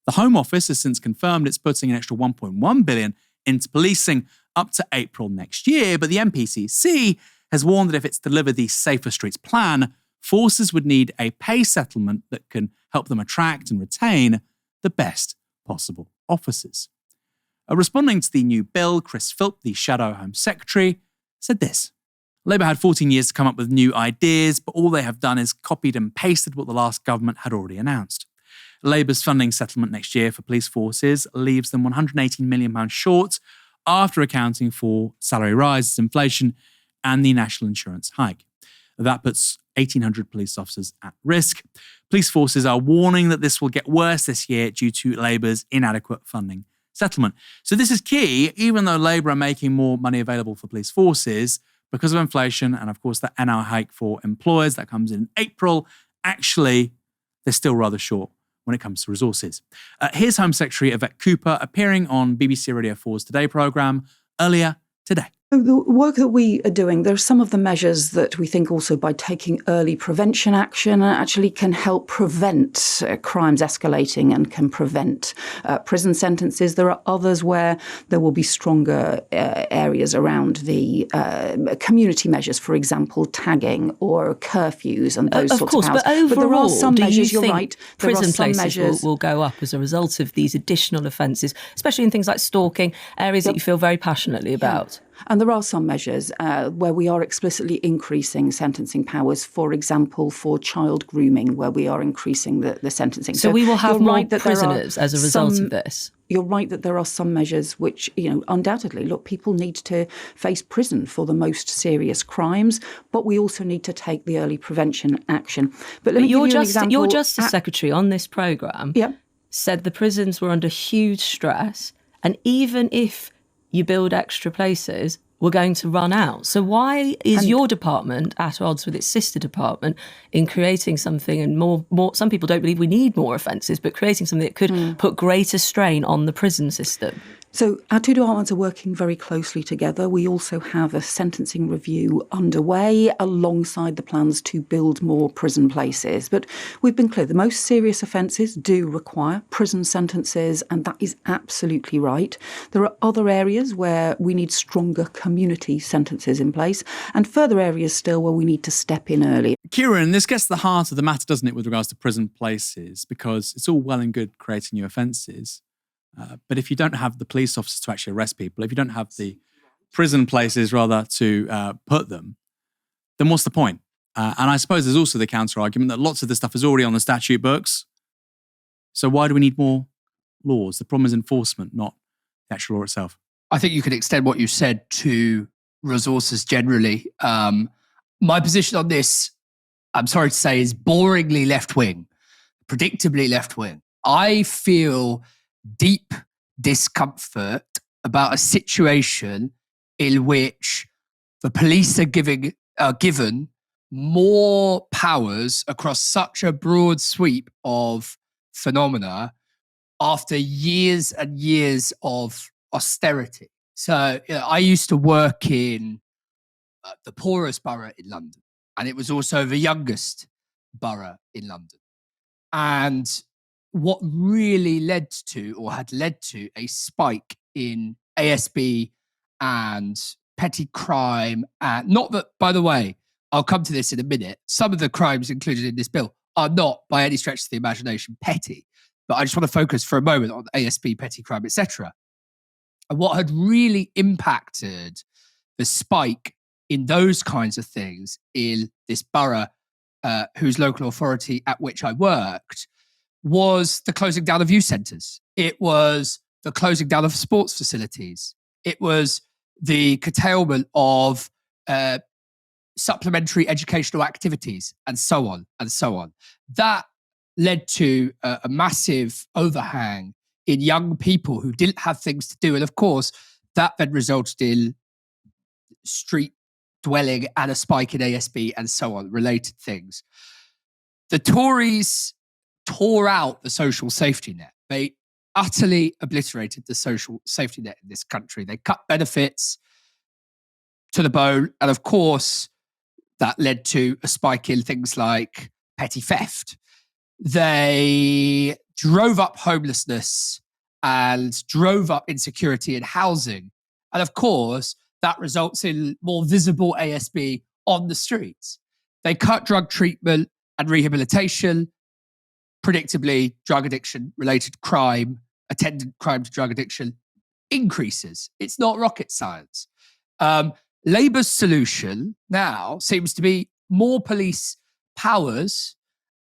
The Home Office has since confirmed it's putting an extra £1.1 billion into policing up to April next year, but the NPCC has warned that if it's delivered the Safer Streets plan, forces would need a pay settlement that can help them attract and retain the best possible officers. Responding to the new bill, Chris Philp, the Shadow Home Secretary, said this: Labour had 14 years to come up with new ideas, but all they have done is copied and pasted what the last government had already announced. Labour's funding settlement next year for police forces leaves them £118 million short after accounting for salary rises, inflation, and the national insurance hike. That puts 1,800 police officers at risk. Police forces are warning that this will get worse this year due to Labour's inadequate funding settlement. So this is key, even though Labour are making more money available for police forces because of inflation and, of course, the NI hike for employers that comes in April. Actually, they're still rather short when it comes to resources. Here's Home Secretary Yvette Cooper appearing on BBC Radio 4's Today programme earlier today. The work that we are doing, there are some of the measures that we think also by taking early prevention action actually can help prevent crimes escalating and can prevent prison sentences. There are others where there will be stronger areas around the community measures, for example, tagging or curfews and those sorts of powers. But overall, but there are some do measures, you think you're right, prison places will go up as a result of these additional offences, especially in things like stalking, areas that you feel very passionately about? And there are some measures where we are explicitly increasing sentencing powers, for example, for child grooming, where we are increasing the sentencing. So we will have more prisoners as a result of this? You're right that there are some measures which, undoubtedly, look, people need to face prison for the most serious crimes, but we also need to take the early prevention action. But let me give you an example. Your Justice Secretary on this programme said the prisons were under huge stress, and even if you build extra places, we're going to run out. So why is your department at odds with its sister department in creating something and more? Some people don't believe we need more offences, but creating something that could put greater strain on the prison system? So our two departments are working very closely together. We also have a sentencing review underway alongside the plans to build more prison places. But we've been clear, the most serious offences do require prison sentences, and that is absolutely right. There are other areas where we need stronger community sentences in place, and further areas still where we need to step in early. Kieran, this gets to the heart of the matter, doesn't it, with regards to prison places, because it's all well and good creating new offences. But if you don't have the police officers to actually arrest people, if you don't have the prison places, rather, to put them, then what's the point? And I suppose there's also the counter-argument that lots of this stuff is already on the statute books. So why do we need more laws? The problem is enforcement, not the actual law itself. I think you could extend what you said to resources generally. My position on this, I'm sorry to say, is boringly left-wing, predictably left-wing. I feel deep discomfort about a situation in which the police are given more powers across such a broad sweep of phenomena after years and years of austerity. So I used to work in the poorest borough in London, and it was also the youngest borough in London. And what really led to a spike in ASB and petty crime. And not that, by the way, I'll come to this in a minute. Some of the crimes included in this bill are not by any stretch of the imagination petty, but I just want to focus for a moment on ASB, petty crime, etc. And what had really impacted the spike in those kinds of things in this borough, whose local authority at which I worked, was the closing down of youth centres. It was the closing down of sports facilities. It was the curtailment of supplementary educational activities, and so on and so on. That led to a massive overhang in young people who didn't have things to do. And of course, that then resulted in street dwelling and a spike in ASB and so on, related things. The Tories tore out the social safety net. They utterly obliterated the social safety net in this country. They cut benefits to the bone. And of course, that led to a spike in things like petty theft. They drove up homelessness and drove up insecurity in housing. And of course, that results in more visible ASB on the streets. They cut drug treatment and rehabilitation. Predictably, drug addiction related crime, attendant crime to drug addiction, increases. It's not rocket science. Labour's solution now seems to be more police powers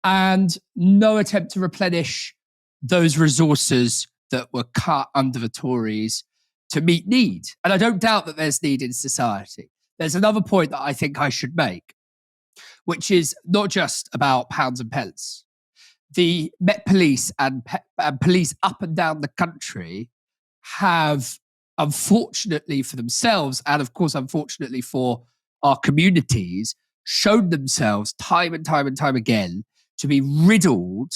and no attempt to replenish those resources that were cut under the Tories to meet need. And I don't doubt that there's need in society. There's another point that I think I should make, which is not just about pounds and pence. The Met Police and police up and down the country have, unfortunately for themselves, and of course, unfortunately for our communities, shown themselves time and time and time again to be riddled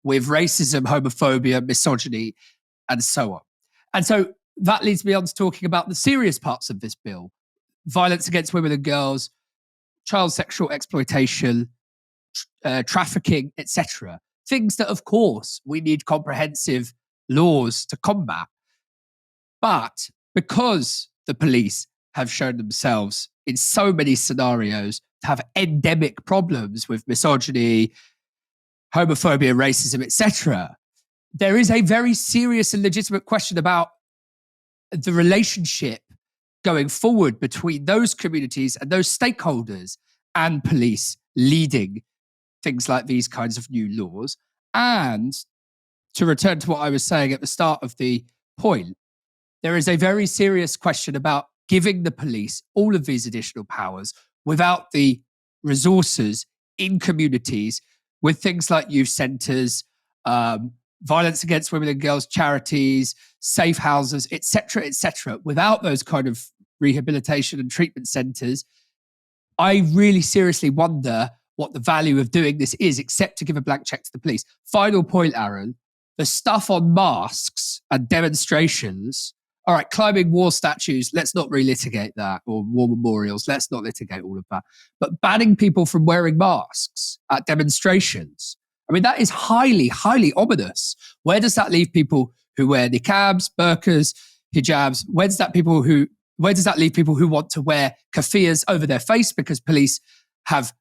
with racism, homophobia, misogyny, and so on. And so that leads me on to talking about the serious parts of this bill: violence against women and girls, child sexual exploitation, trafficking, etc. Things that, of course, we need comprehensive laws to combat. But because the police have shown themselves in so many scenarios to have endemic problems with misogyny, homophobia, racism, etc., there is a very serious and legitimate question about the relationship going forward between those communities and those stakeholders and police leading things like these kinds of new laws. And to return to what I was saying at the start of the point, there is a very serious question about giving the police all of these additional powers without the resources in communities with things like youth centres, violence against women and girls charities, safe houses, etc., without those kind of rehabilitation and treatment centres. I really seriously wonder what the value of doing this is, except to give a blank check to the police. Final point, Aaron, the stuff on masks and demonstrations all right, climbing war statues, let's not relitigate that, or war memorials, let's not litigate all of that. But banning people from wearing masks at demonstrations, I mean, that is highly, highly ominous. Where does that leave people who wear niqabs, burqas, hijabs? Where does that leave people who want to wear keffiyehs over their face because police have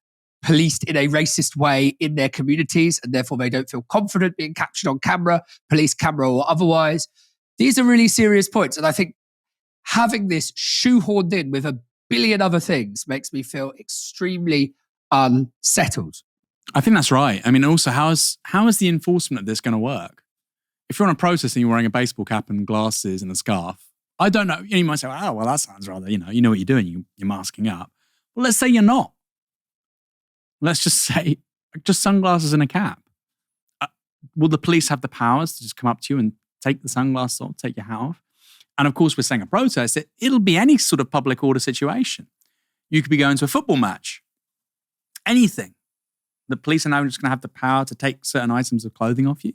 policed in a racist way in their communities and therefore they don't feel confident being captured on camera, police camera or otherwise? These are really serious points. And I think having this shoehorned in with a billion other things makes me feel extremely unsettled. I think that's right. I mean, also, how is the enforcement of this going to work? If you're on a protest and you're wearing a baseball cap and glasses and a scarf, I don't know. You might say, oh, well, that sounds rather, you know what you're doing. You're masking up. Well, let's say you're not. Let's just say, just sunglasses and a cap. Will the police have the powers to just come up to you and take the sunglasses off, take your hat off? And of course, we're saying a protest. It'll be any sort of public order situation. You could be going to a football match. Anything. The police are now just going to have the power to take certain items of clothing off you.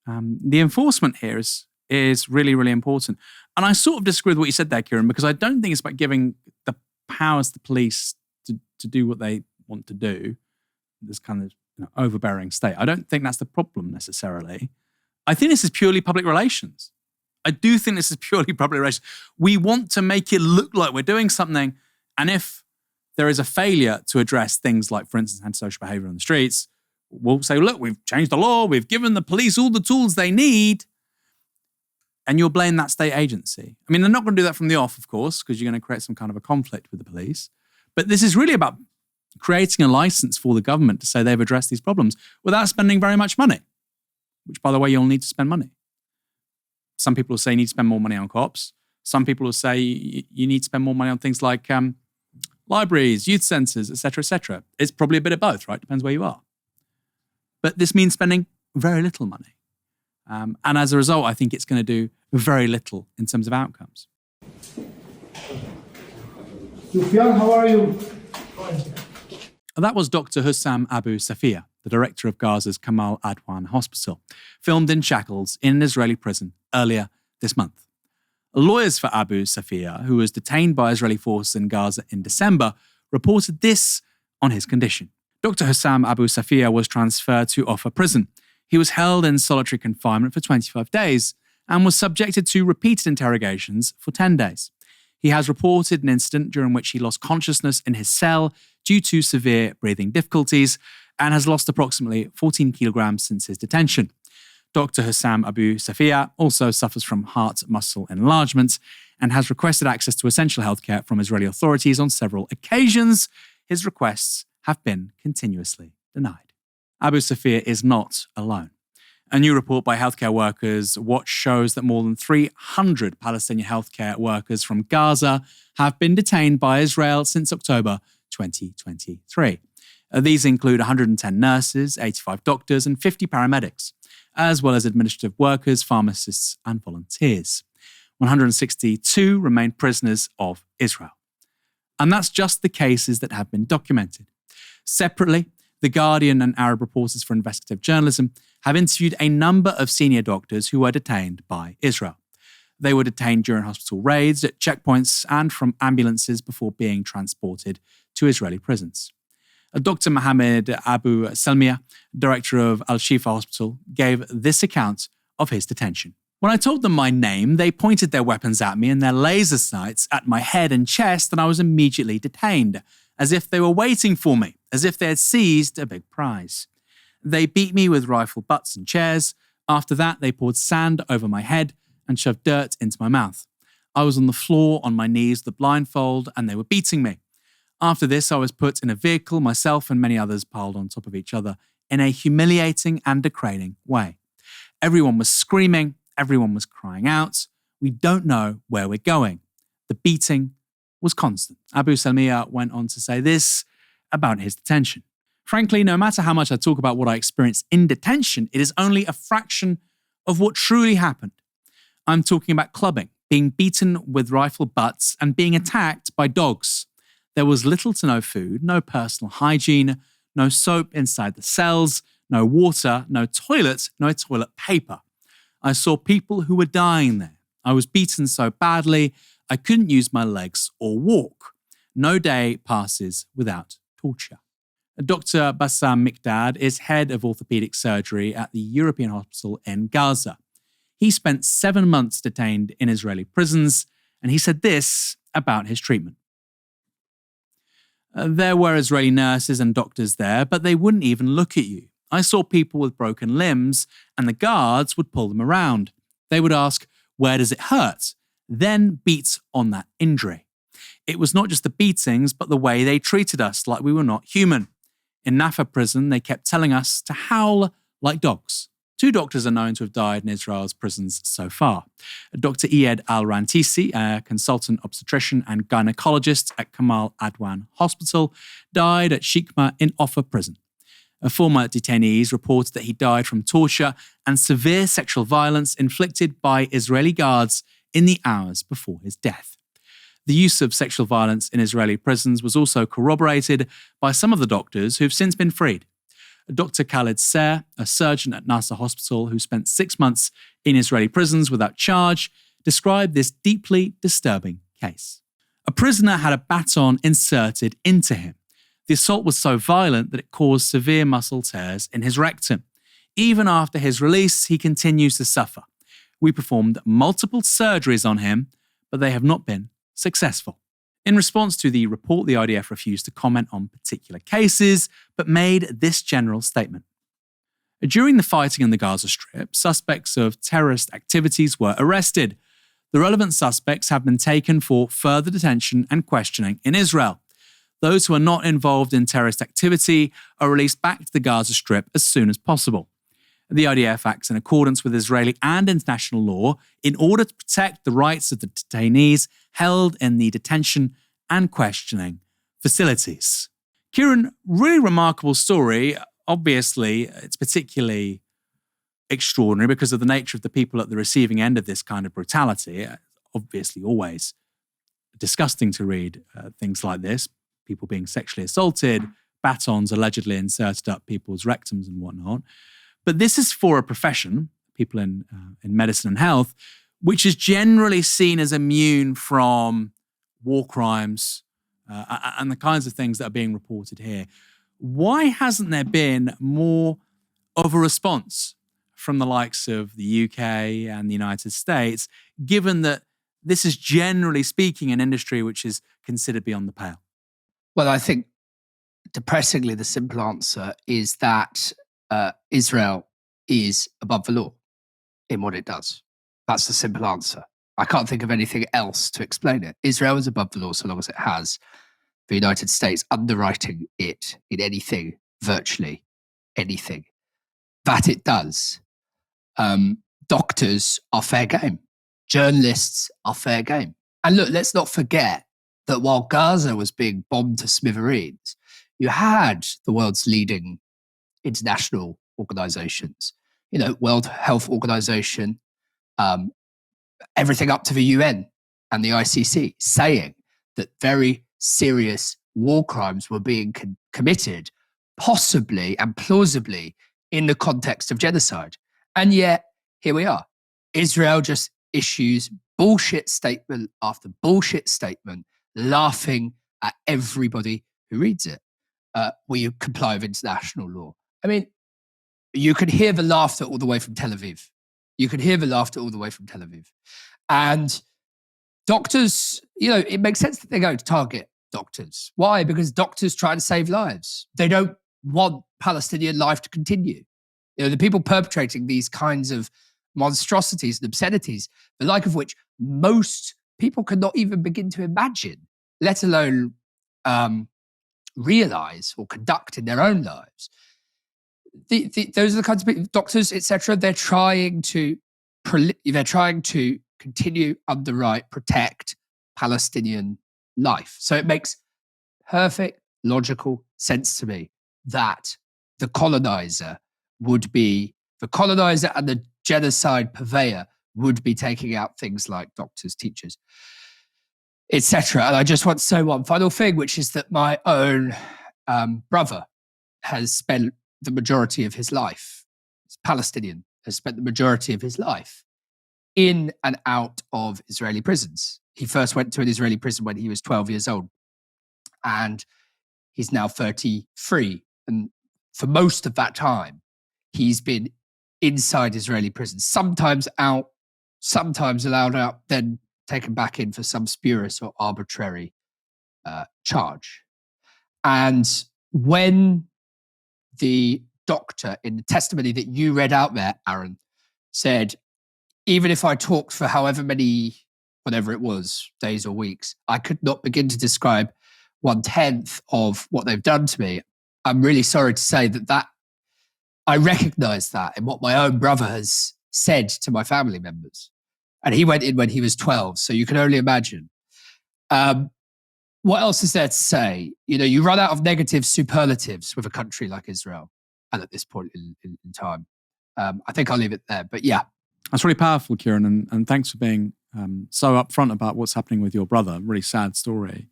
The enforcement here is really, really important. And I sort of disagree with what you said there, Kieran, because I don't think it's about giving the powers to police to do what they want to do, this kind of overbearing state. I don't think that's the problem necessarily. I think this is purely public relations. I do think this is purely public relations. We want to make it look like we're doing something. And if there is a failure to address things like, for instance, antisocial behavior on the streets, we'll say, look, we've changed the law, we've given the police all the tools they need, and you'll blame that state agency. I mean, they're not going to do that from the off, of course, because you're going to create some kind of a conflict with the police. But this is really about creating a license for the government to say they've addressed these problems without spending very much money, which, by the way, you'll need to spend money. Some people will say you need to spend more money on cops. Some people will say you need to spend more money on things like libraries, youth centres, etc., etc. It's probably a bit of both, right? Depends where you are. But this means spending very little money. And as a result, I think it's going to do very little in terms of outcomes. Sufyan, how are you? That was Dr. Hussam Abu Safia, the director of Gaza's Kamal Adwan Hospital, filmed in shackles in an Israeli prison earlier this month. Lawyers for Abu Safia, who was detained by Israeli forces in Gaza in December, reported this on his condition. Dr. Hussam Abu Safia was transferred to Offa prison. He was held in solitary confinement for 25 days and was subjected to repeated interrogations for 10 days. He has reported an incident during which he lost consciousness in his cell due to severe breathing difficulties and has lost approximately 14 kilograms since his detention. Dr. Hussam Abu Safia also suffers from heart muscle enlargement and has requested access to essential healthcare from Israeli authorities on several occasions. His requests have been continuously denied. Abu Safia is not alone. A new report by Healthcare Workers Watch shows that more than 300 Palestinian healthcare workers from Gaza have been detained by Israel since October 2023. These include 110 nurses, 85 doctors, and 50 paramedics, as well as administrative workers, pharmacists, and volunteers. 162 remain prisoners of Israel. And that's just the cases that have been documented. Separately, The Guardian and Arab Reporters for Investigative Journalism have interviewed a number of senior doctors who were detained by Israel. They were detained during hospital raids, at checkpoints, and from ambulances before being transported to Israeli prisons. Dr. Mohammed Abu Selmiya, director of Al-Shifa Hospital, gave this account of his detention. When I told them my name, they pointed their weapons at me and their laser sights at my head and chest, and I was immediately detained, as if they were waiting for me, as if they had seized a big prize. They beat me with rifle butts and chairs. After that, they poured sand over my head and shoved dirt into my mouth. I was on the floor on my knees with a blindfold, and they were beating me. After this, I was put in a vehicle, myself and many others piled on top of each other in a humiliating and degrading way. Everyone was screaming. Everyone was crying out. We don't know where we're going. The beating was constant. Abu Selmiya went on to say this about his detention. Frankly, no matter how much I talk about what I experienced in detention, it is only a fraction of what truly happened. I'm talking about clubbing, being beaten with rifle butts, and being attacked by dogs. There was little to no food, no personal hygiene, no soap inside the cells, no water, no toilet, no toilet paper. I saw people who were dying there. I was beaten so badly, I couldn't use my legs or walk. No day passes without torture. Dr. Bassam Mikdad is head of orthopedic surgery at the European Hospital in Gaza. He spent 7 months detained in Israeli prisons, and he said this about his treatment. There were Israeli nurses and doctors there, but they wouldn't even look at you. I saw people with broken limbs, and the guards would pull them around. They would ask, "Where does it hurt?" Then beat on that injury. It was not just the beatings, but the way they treated us like we were not human. In Naffa prison, they kept telling us to howl like dogs. 2 doctors are known to have died in Israel's prisons so far. Dr. Iyad Al-Rantisi, a consultant obstetrician and gynecologist at Kamal Adwan Hospital, died at Shikma in Offa prison. Former detainees reported that he died from torture and severe sexual violence inflicted by Israeli guards in the hours before his death. The use of sexual violence in Israeli prisons was also corroborated by some of the doctors who've since been freed. Dr. Khaled Ser, a surgeon at Nasser Hospital who spent 6 months in Israeli prisons without charge, described this deeply disturbing case. A prisoner had a baton inserted into him. The assault was so violent that it caused severe muscle tears in his rectum. Even after his release, he continues to suffer. We performed multiple surgeries on him, but they have not been successful. In response to the report, the IDF refused to comment on particular cases, but made this general statement. During the fighting in the Gaza Strip, suspects of terrorist activities were arrested. The relevant suspects have been taken for further detention and questioning in Israel. Those who are not involved in terrorist activity are released back to the Gaza Strip as soon as possible. The IDF acts in accordance with Israeli and international law in order to protect the rights of the detainees held in the detention and questioning facilities. Kieran, really remarkable story. Obviously, it's particularly extraordinary because of the nature of the people at the receiving end of this kind of brutality. Obviously, always disgusting to read things like this. People being sexually assaulted, batons allegedly inserted up people's rectums and whatnot. But this is for a profession, people in medicine and health, which is generally seen as immune from war crimes and the kinds of things that are being reported here. Why hasn't there been more of a response from the likes of the UK and the United States, given that this is generally speaking an industry which is considered beyond the pale? Well, I think depressingly the simple answer is that Israel is above the law in what it does. That's the simple answer. I can't think of anything else to explain it. Israel is above the law so long as it has the United States underwriting it in anything, virtually anything, that it does. Doctors are fair game. Journalists are fair game. And look, let's not forget that while Gaza was being bombed to smithereens, you had the world's leading international organizations, World Health Organization, everything up to the UN and the ICC, saying that very serious war crimes were being committed, possibly and plausibly in the context of genocide. And yet, here we are. Israel just issues bullshit statement after bullshit statement, laughing at everybody who reads it. Will you comply with international law? I mean, you could hear the laughter all the way from Tel Aviv. And doctors, it makes sense that they're going to target doctors. Why? Because doctors try to save lives. They don't want Palestinian life to continue. The people perpetrating these kinds of monstrosities and obscenities, the like of which most people cannot even begin to imagine, let alone realize or conduct in their own lives. Those are the kinds of people, doctors, etc. They're trying to continue, underwrite, protect Palestinian life. So it makes perfect logical sense to me that the colonizer and the genocide purveyor would be taking out things like doctors, teachers, etc. And I just want to say one final thing, which is that my own brother has spent the majority of his life, he's Palestinian, has spent the majority of his life in and out of Israeli prisons. He first went to an Israeli prison when he was 12 years old, and he's now 33. And for most of that time, he's been inside Israeli prisons, sometimes out, sometimes allowed out, then taken back in for some spurious or arbitrary charge. And when the doctor, in the testimony that you read out there, Aaron, said, even if I talked for however many, whatever it was, days or weeks, I could not begin to describe 1/10 of what they've done to me. I'm really sorry to say that I recognize that in what my own brother has said to my family members. And he went in when he was 12, so you can only imagine. What else is there to say? You run out of negative superlatives with a country like Israel, and at this point in time. I think I'll leave it there, but yeah. That's really powerful, Kieran, and thanks for being so upfront about what's happening with your brother. Really sad story.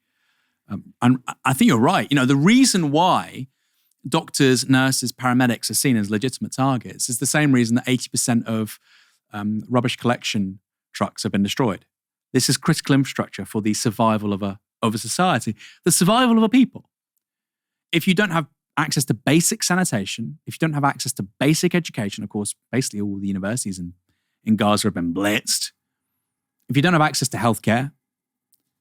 And I think you're right. The reason why doctors, nurses, paramedics are seen as legitimate targets is the same reason that 80% of rubbish collection trucks have been destroyed. This is critical infrastructure for the survival of a society, the survival of a people. If you don't have access to basic sanitation, if you don't have access to basic education, of course, basically all the universities in Gaza have been blitzed. If you don't have access to healthcare,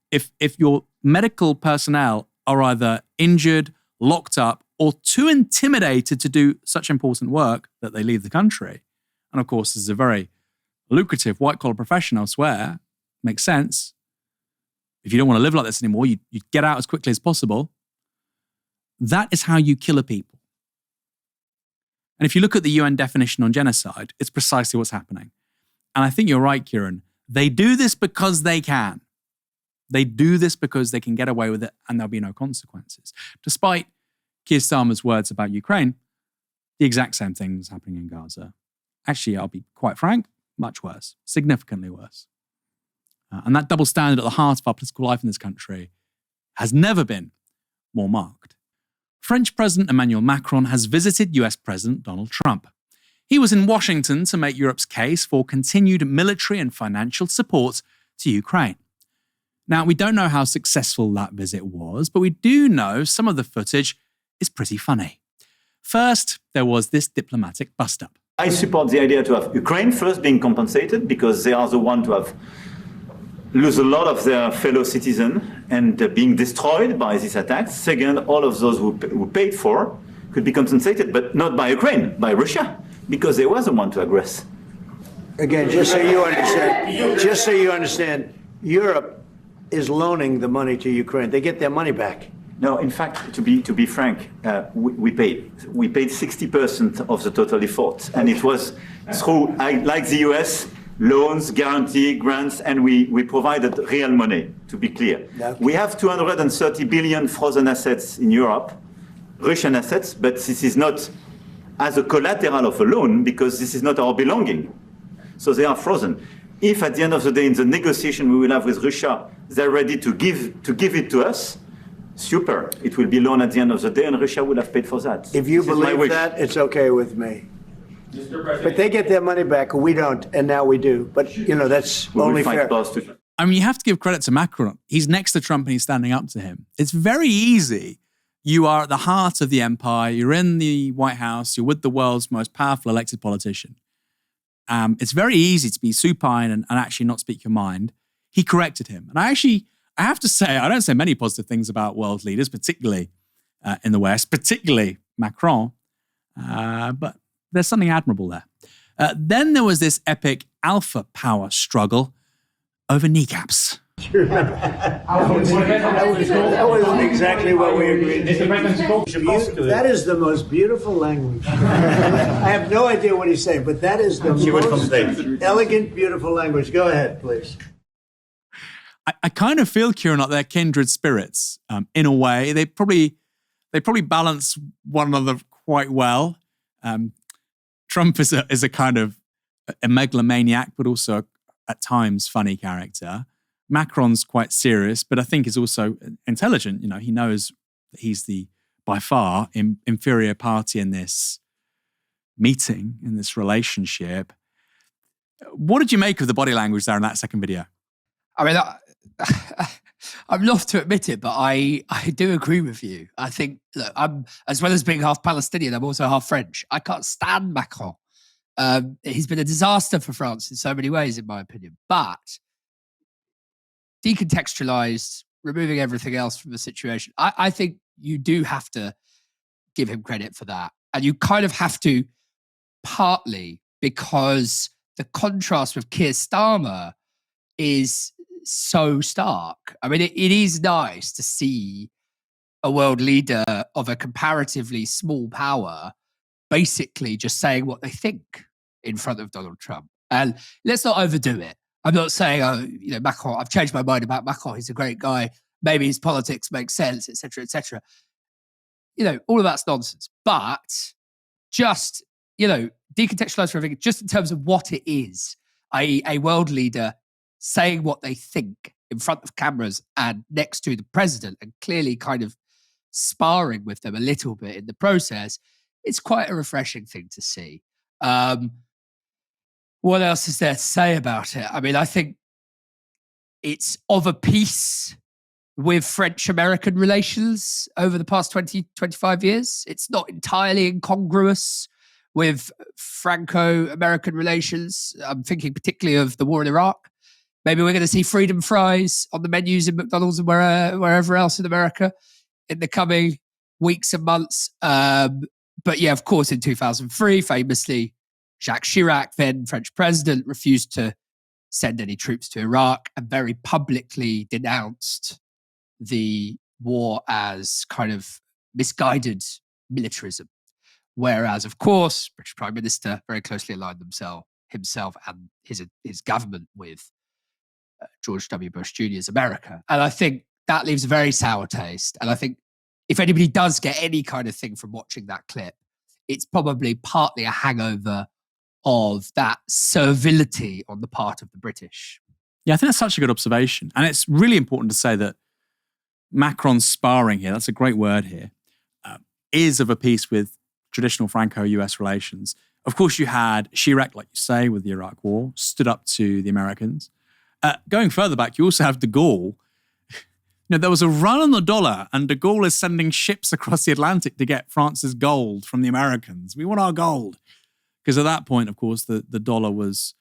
if your medical personnel are either injured, locked up, or too intimidated to do such important work that they leave the country, and of course, this is a very lucrative white-collar profession elsewhere, makes sense. If you don't want to live like this anymore, you get out as quickly as possible. That is how you kill a people. And if you look at the UN definition on genocide, it's precisely what's happening. And I think you're right, Kieran. They do this because they can. They do this because they can get away with it and there'll be no consequences. Despite Keir Starmer's words about Ukraine, the exact same thing is happening in Gaza. Actually, I'll be quite frank, much worse, significantly worse. And that double standard at the heart of our political life in this country has never been more marked. French President Emmanuel Macron has visited US President Donald Trump. He was in Washington to make Europe's case for continued military and financial support to Ukraine. Now, we don't know how successful that visit was, but we do know some of the footage is pretty funny. First, there was this diplomatic bust-up. I support the idea to have Ukraine first being compensated because they are the one to have lose a lot of their fellow citizens and being destroyed by these attacks. Second, all of those who paid for could be compensated, but not by Ukraine, by Russia, because they were the one to aggress. Again, just so you understand, Europe is loaning the money to Ukraine. They get their money back. No, in fact, to be frank, we paid 60% of the total effort, and it was through, like the US, loans, guarantee, grants, and we provided real money, to be clear. Okay. We have 230 billion frozen assets in Europe, Russian assets, but this is not as a collateral of a loan because this is not our belonging. So they are frozen. If at the end of the day, in the negotiation we will have with Russia, they're ready to give it to us, super. It will be loan at the end of the day, and Russia will have paid for that. If you believe that, it's okay with me. But they get their money back, we don't, and now we do. But, that's only fair. I mean, you have to give credit to Macron. He's next to Trump and he's standing up to him. It's very easy. You are at the heart of the empire. You're in the White House. You're with the world's most powerful elected politician. It's very easy to be supine and actually not speak your mind. He corrected him. And I have to say, I don't say many positive things about world leaders, particularly in the West, particularly Macron. But there's something admirable there. Then there was this epic alpha power struggle over kneecaps. That wasn't exactly what we agreed to. That is the most beautiful language. I have no idea what he's saying, but that is the most elegant, beautiful language. Go ahead, please. I kind of feel, Kieran, like they're kindred spirits in a way. They probably balance one another quite well. Trump is a kind of a megalomaniac, but also at times funny character. Macron's quite serious, but I think is also intelligent. He knows that he's the, by far, inferior party in this meeting, in this relationship. What did you make of the body language there in that second video? I mean, I'm loath to admit it, but I do agree with you. I think, look, I'm, as well as being half Palestinian, I'm also half French. I can't stand Macron. He's been a disaster for France in so many ways, in my opinion. But decontextualized, removing everything else from the situation, I think you do have to give him credit for that. And you kind of have to, partly because the contrast with Keir Starmer is so stark. I mean, it is nice to see a world leader of a comparatively small power basically just saying what they think in front of Donald Trump. And let's not overdo it. I'm not saying, Macron, I've changed my mind about Macron. He's a great guy. Maybe his politics make sense, etc., etc. All of that's nonsense. But just, decontextualize for everything, just in terms of what it is, i.e. a world leader saying what they think in front of cameras and next to the president and clearly kind of sparring with them a little bit in the process, it's quite a refreshing thing to see. What else is there to say about it? I mean, I think it's of a piece with French-American relations over the past 20, 25 years. It's not entirely incongruous with Franco-American relations. I'm thinking particularly of the war in Iraq. Maybe we're going to see freedom fries on the menus in McDonald's and wherever else in America in the coming weeks and months. But yeah, of course, in 2003, famously, Jacques Chirac, then French president, refused to send any troops to Iraq and very publicly denounced the war as kind of misguided militarism. Whereas, of course, British Prime Minister very closely aligned himself and his government with George W. Bush Jr.'s America. And I think that leaves a very sour taste. And I think if anybody does get any kind of thing from watching that clip, it's probably partly a hangover of that servility on the part of the British. Yeah, I think that's such a good observation. And it's really important to say that Macron's sparring here, that's a great word here, is of a piece with traditional Franco-US relations. Of course, you had Chirac, like you say, with the Iraq War, stood up to the Americans. Going further back, you also have de Gaulle. There was a run on the dollar, and de Gaulle is sending ships across the Atlantic to get France's gold from the Americans. We want our gold. Because at that point, of course, the dollar was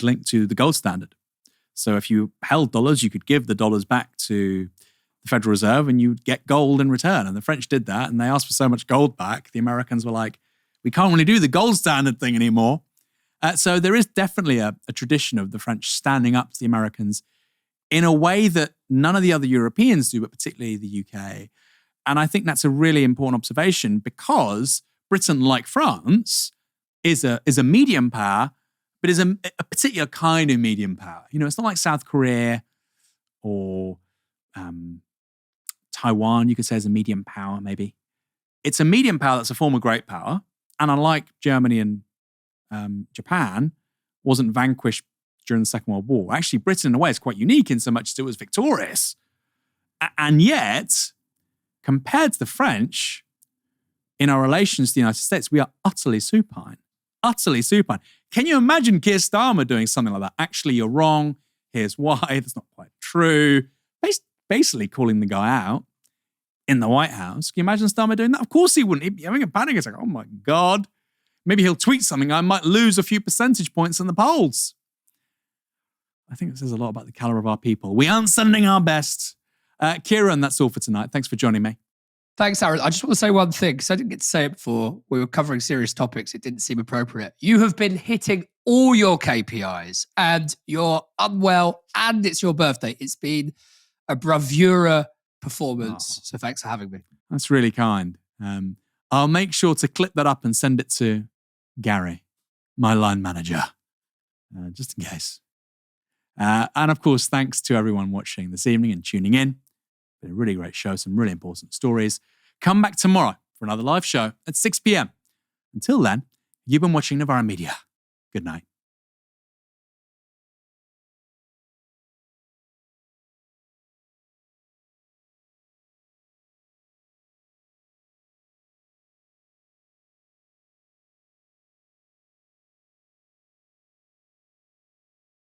linked to the gold standard. So if you held dollars, you could give the dollars back to the Federal Reserve and you'd get gold in return. And the French did that, and they asked for so much gold back. The Americans were like, we can't really do the gold standard thing anymore. So there is definitely a tradition of the French standing up to the Americans in a way that none of the other Europeans do, but particularly the UK. And I think that's a really important observation because Britain, like France, is a medium power, but is a particular kind of medium power. It's not like South Korea or Taiwan, you could say, is a medium power, maybe. It's a medium power that's a former great power. And unlike Germany and Japan, wasn't vanquished during the Second World War. Actually, Britain, in a way, is quite unique in so much as it was victorious. And yet, compared to the French, in our relations to the United States, we are utterly supine. Utterly supine. Can you imagine Keir Starmer doing something like that? Actually, you're wrong. Here's why. That's not quite true. Basically calling the guy out in the White House. Can you imagine Starmer doing that? Of course he wouldn't. He'd be having a panic. It's like, oh my God. Maybe he'll tweet something. I might lose a few percentage points in the polls. I think it says a lot about the caliber of our people. We aren't sending our best. Kieran, that's all for tonight. Thanks for joining me. Thanks, Aaron. I just want to say one thing, because I didn't get to say it before. We were covering serious topics. It didn't seem appropriate. You have been hitting all your KPIs and you're unwell and it's your birthday. It's been a bravura performance. So thanks for having me. That's really kind. I'll make sure to clip that up and send it to Gary, my line manager, just in case. And of course, thanks to everyone watching this evening and tuning in. Been a really great show, some really important stories. Come back tomorrow for another live show at 6 p.m. Until then, you've been watching Novara Media. Good night.